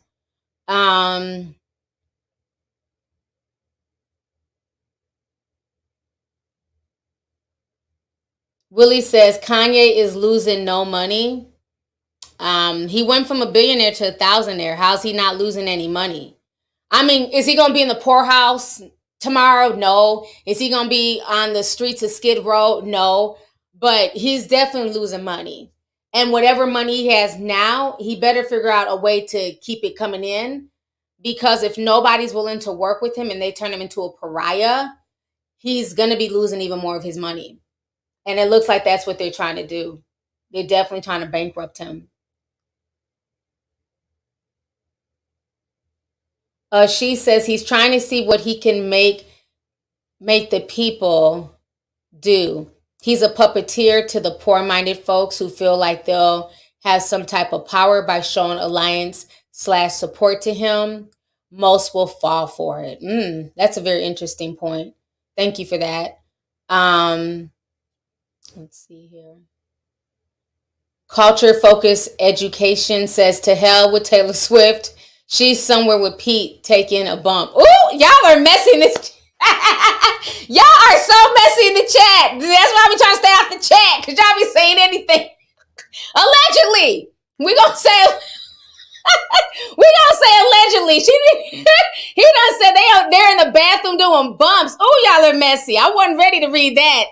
Willie says Kanye is losing no money. He went from a billionaire to a thousandaire. How's he not losing any money? I mean, is he going to be in the poorhouse tomorrow? No. Is he going to be on the streets of Skid Row? No. But he's definitely losing money. And whatever money he has now, he better figure out a way to keep it coming in. Because if nobody's willing to work with him and they turn him into a pariah, he's going to be losing even more of his money. And it looks like that's what they're trying to do. They're definitely trying to bankrupt him. She says he's trying to see what he can make the people do. He's a puppeteer to the poor-minded folks who feel like they'll have some type of power by showing alliance/support to him. Most will fall for it. That's a very interesting point. Thank you for that. Let's see here. Culture Focus Education says, to hell with Taylor Swift. She's somewhere with Pete taking a bump. Ooh, y'all are messy in this. Y'all are so messy in the chat. That's why we trying to stay out the chat, because y'all be saying anything. Allegedly. We gonna say allegedly. He done said they're in the bathroom doing bumps. Ooh, y'all are messy. I wasn't ready to read that.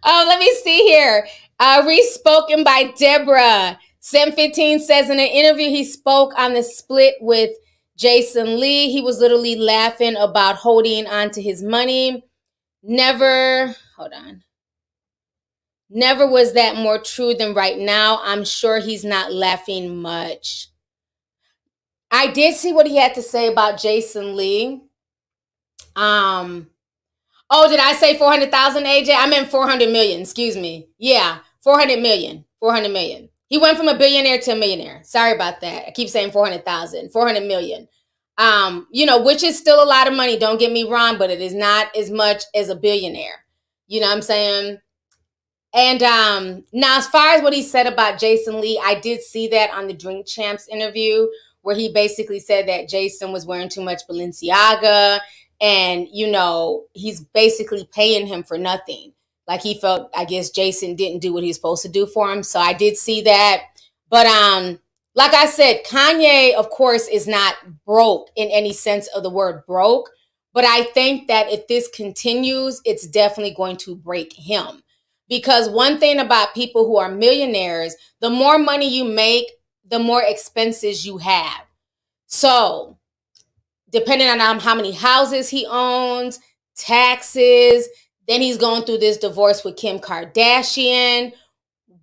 Let me see here. Respoken by Deborah. 715 says in an interview he spoke on the split with Jason Lee, he was literally laughing about holding on to his money. Never was that more true than right now. I'm sure he's not laughing much. I did see what he had to say about Jason Lee. Oh, did I say 400,000, AJ? I meant 400 million, excuse me. Yeah, 400 million. He went from a billionaire to a millionaire. Sorry about that. I keep saying 400,000, 400 million. Which is still a lot of money, don't get me wrong, but it is not as much as a billionaire. You know what I'm saying? And now, as far as what he said about Jason Lee, I did see that on the Drink Champs interview, where he basically said that Jason was wearing too much Balenciaga, and he's basically paying him for nothing. Like, he felt, I guess, Jason didn't do what he was supposed to do for him. So I did see that. But like I said, Kanye, of course, is not broke in any sense of the word broke. But I think that if this continues, it's definitely going to break him. Because one thing about people who are millionaires, the more money you make, the more expenses you have. So, depending on how many houses he owns, taxes, then he's going through this divorce with Kim Kardashian.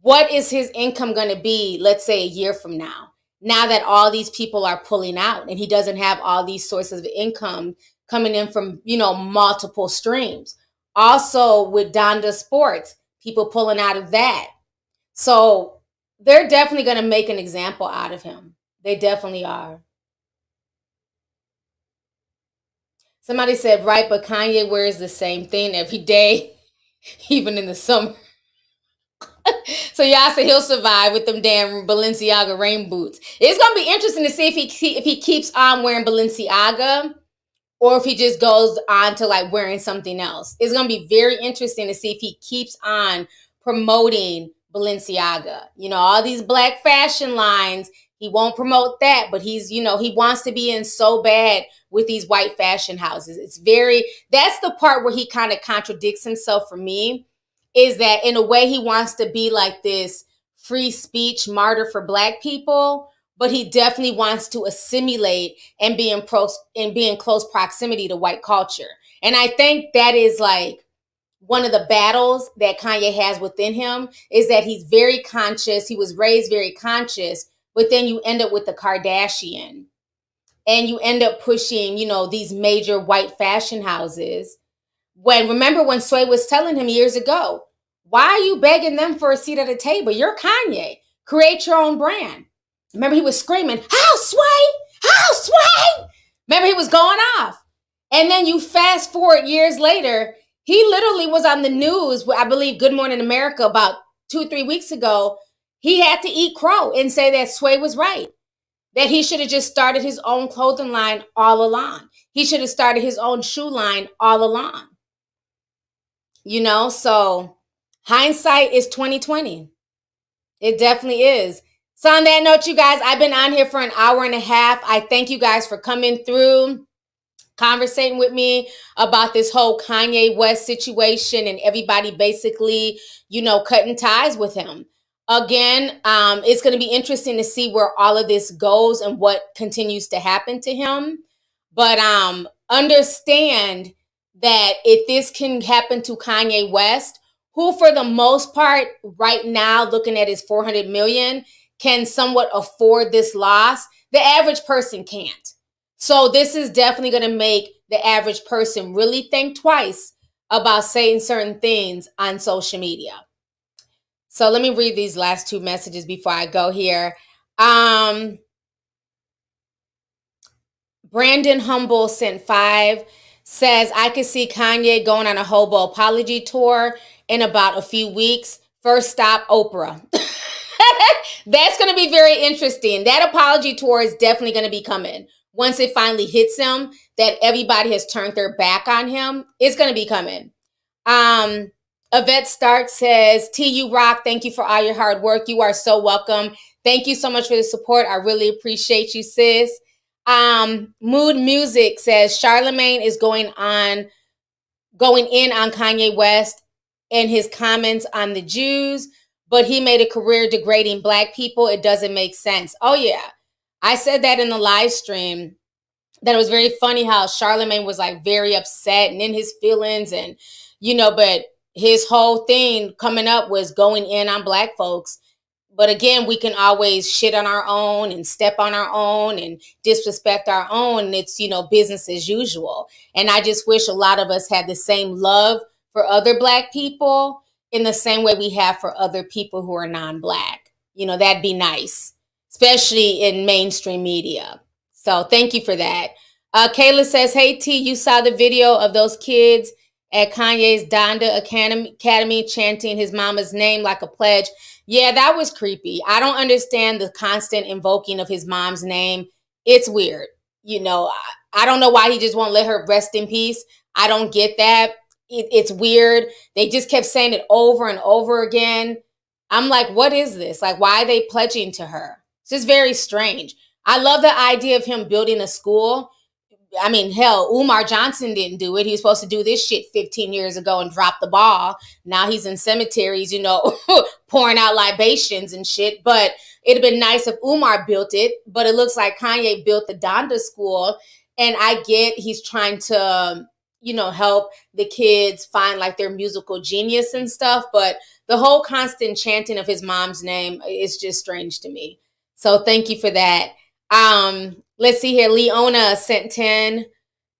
What is his income going to be, let's say, a year from now? Now that all these people are pulling out and he doesn't have all these sources of income coming in from, multiple streams. Also, with Donda Sports, people pulling out of that. So they're definitely going to make an example out of him. They definitely are. Somebody said, right, but Kanye wears the same thing every day, even in the summer. So y'all say he'll survive with them damn Balenciaga rain boots. It's going to be interesting to see if he keeps on wearing Balenciaga, or if he just goes on to like wearing something else. It's going to be very interesting to see if he keeps on promoting Balenciaga. All these black fashion lines, he won't promote that, but he's, he wants to be in so bad with these white fashion houses. That's the part where he kind of contradicts himself for me, is that in a way he wants to be like this free speech martyr for black people, but he definitely wants to assimilate and be in close proximity to white culture. And I think that is like one of the battles that Kanye has within him, is that he's very conscious. He was raised very conscious, but then you end up with the Kardashian and you end up pushing, these major white fashion houses. Remember when Sway was telling him years ago, why are you begging them for a seat at a table? You're Kanye. Create your own brand. Remember, he was screaming, "House Sway! House Sway!" Remember, he was going off. And then you fast forward years later, he literally was on the news, I believe Good Morning America, about 2-3 weeks ago. He had to eat crow and say that Sway was right, that he should have just started his own clothing line all along. He should have started his own shoe line all along. So hindsight is 2020. It definitely is. So on that note, you guys, I've been on here for an hour and a half. I thank you guys for coming through, conversating with me about this whole Kanye West situation and everybody basically, cutting ties with him. Again, it's going to be interesting to see where all of this goes and what continues to happen to him. But understand that if this can happen to Kanye West, who for the most part right now, looking at his 400 million, can somewhat afford this loss, the average person can't. So this is definitely going to make the average person really think twice about saying certain things on social media. So let me read these last two messages before I go here. Brandon Humble sent 5, says, I could see Kanye going on a hobo apology tour in about a few weeks. First stop, Oprah. That's going to be very interesting. That apology tour is definitely going to be coming. Once it finally hits him, that everybody has turned their back on him, it's going to be coming. Yvette Stark says, TU Rock, thank you for all your hard work. You are so welcome. Thank you so much for the support. I really appreciate you, sis. Mood Music says, Charlemagne is going in on Kanye West and his comments on the Jews, but he made a career degrading black people. It doesn't make sense. Oh, yeah. I said that in the live stream. that it was very funny how Charlemagne was like very upset and in his feelings, and but his whole thing coming up was going in on Black folks. But again, we can always shit on our own and step on our own and disrespect our own. And it's, business as usual. And I just wish a lot of us had the same love for other Black people in the same way we have for other people who are non-Black. That'd be nice, especially in mainstream media. So thank you for that. Kayla says, hey, T, you saw the video of those kids at Kanye's Donda Academy chanting his mama's name like a pledge. Yeah, that was creepy. I don't understand the constant invoking of his mom's name. It's weird. I don't know why he just won't let her rest in peace. I don't get that. It's weird. They just kept saying it over and over again. I'm like, what is this? Like, why are they pledging to her? It's just very strange. I love the idea of him building a school. I mean, hell, Umar Johnson didn't do it. He was supposed to do this shit 15 years ago and drop the ball. Now he's in cemeteries, pouring out libations and shit. But it'd have been nice if Umar built it. But it looks like Kanye built the Donda school. And I get he's trying to, help the kids find like their musical genius and stuff. But the whole constant chanting of his mom's name is just strange to me. So thank you for that. Let's see here. Leona sent 10,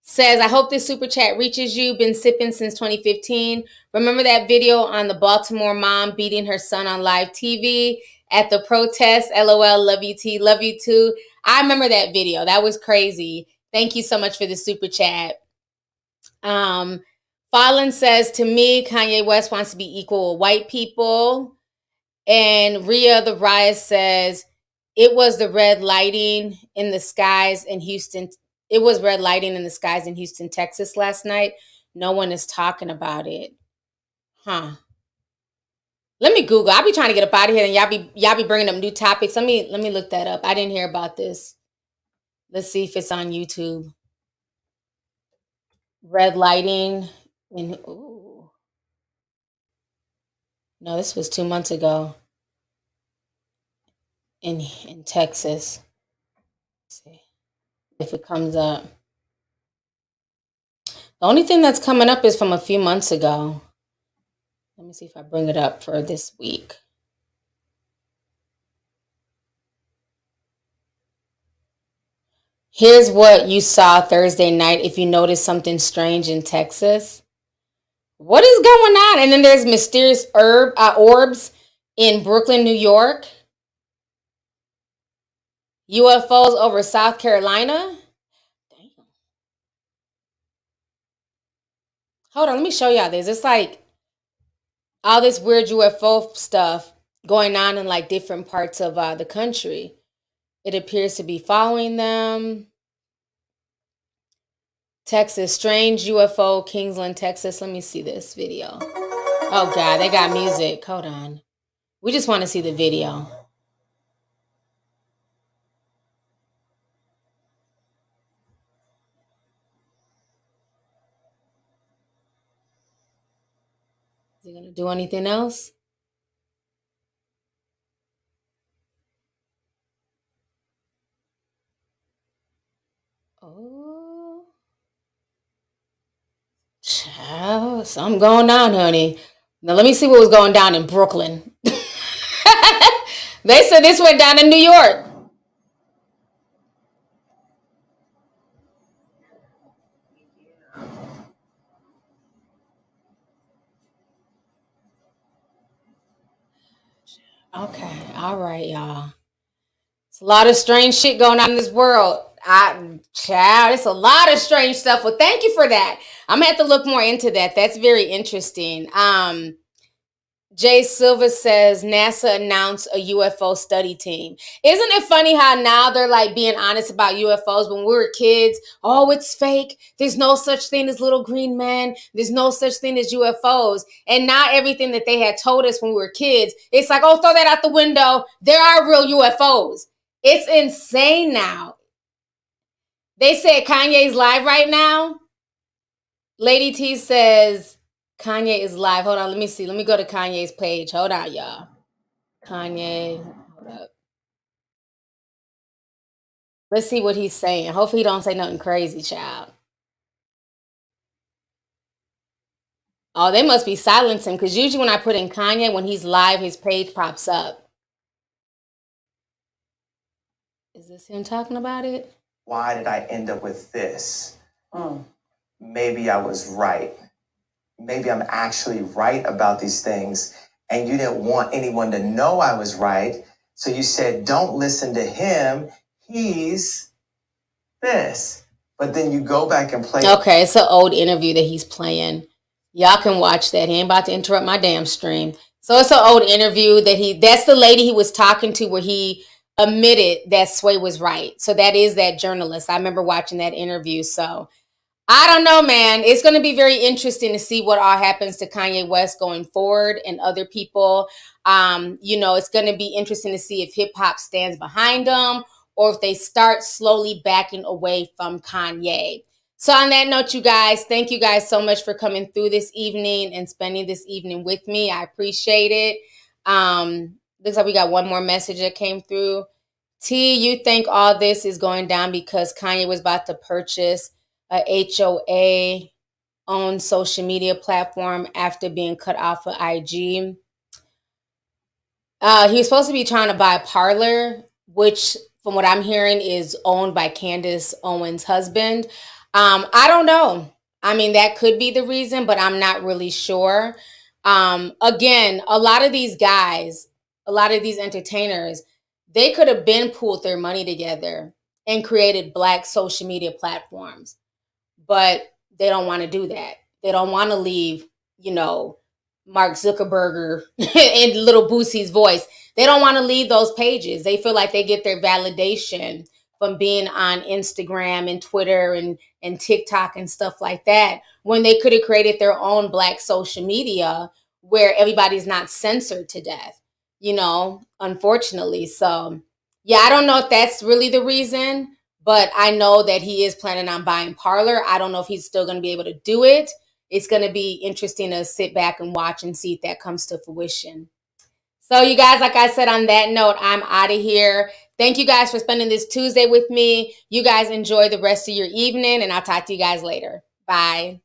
says, I hope this super chat reaches you. Been sipping since 2015. Remember that video on the Baltimore mom beating her son on live TV at the protest? LOL, love you, T. Love you too. I remember that video. That was crazy. Thank you so much for the super chat. Fallon says, to me, Kanye West wants to be equal with white people. And Rhea the Riot says, it was the red lighting in the skies in Houston. It was red lighting in the skies in Houston, Texas last night. No one is talking about it. Huh. Let me Google. I'll be trying to get up out of here and y'all be bringing up new topics. Let me look that up. I didn't hear about this. Let's see if it's on YouTube. Red lighting in ooh. No, this was 2 months ago. In Texas. Let's see if it comes up. The only thing that's coming up is from a few months ago. Let me see if I bring it up for this week. Here's what you saw Thursday night if you noticed something strange in Texas. What is going on? And then there's mysterious orbs in Brooklyn, New York. UFOs over South Carolina. Damn. Hold on, let me show y'all this. It's like all this weird UFO stuff going on in like different parts of the country. It appears to be following them. Texas, strange UFO, Kingsland, Texas. Let me see this video. Oh God, they got music. Hold on. We just want to see the video. Is he gonna do anything else? Oh, child, something going on, honey. Now let me see what was going down in Brooklyn. They said this went down in New York. Okay, all right, y'all. It's a lot of strange shit going on in this world. Child, it's a lot of strange stuff. Well, thank you for that. I'm gonna have to look more into that. That's very interesting. Jay Silva says NASA announced a UFO study team. Isn't it funny how now they're like being honest about UFOs? When we were kids, oh, it's fake. There's no such thing as little green men. There's no such thing as UFOs. And now everything that they had told us when we were kids, it's like, oh, throw that out the window. There are real UFOs. It's insane now. They said Kanye's live right now. Lady T says Kanye is live. Hold on, let me see. Let me go to Kanye's page. Hold on, y'all. Kanye, hold up. Let's see what he's saying. Hopefully he don't say nothing crazy, child. Oh, they must be silencing because usually when I put in Kanye, when he's live, his page pops up. Is this him talking about it? Why did I end up with this? Maybe I was right. Maybe I'm actually right about these things, and you didn't want anyone to know I was right. So you said, don't listen to him. He's this. But then you go back and play. Okay, it's an old interview that he's playing. Y'all can watch that. He ain't about to interrupt my damn stream. So it's an old interview that's the lady he was talking to where he admitted that Sway was right. So that is that journalist. I remember watching that interview. So I don't know, man. It's going to be very interesting to see what all happens to Kanye West going forward and other people. It's going to be interesting to see if hip hop stands behind them or if they start slowly backing away from Kanye. So on that note, you guys, thank you guys so much for coming through this evening and spending this evening with me. I appreciate it. Looks like we got one more message that came through. T, you think all this is going down because Kanye was about to purchase a HOA owned social media platform after being cut off of IG. He was supposed to be trying to buy Parler, which from what I'm hearing is owned by Candace Owens' husband. I don't know. I mean, that could be the reason, but I'm not really sure. Again, a lot of these guys, a lot of these entertainers, they could have been pooled their money together and created Black social media platforms. But they don't want to do that. They don't want to leave, Mark Zuckerberg and little Boosie's voice. They don't want to leave those pages. They feel like they get their validation from being on Instagram and Twitter and TikTok and stuff like that, when they could have created their own Black social media where everybody's not censored to death, unfortunately. So, yeah, I don't know if that's really the reason. But I know that he is planning on buying Parler. I don't know if he's still going to be able to do it. It's going to be interesting to sit back and watch and see if that comes to fruition. So you guys, like I said, on that note, I'm out of here. Thank you guys for spending this Tuesday with me. You guys enjoy the rest of your evening, and I'll talk to you guys later. Bye.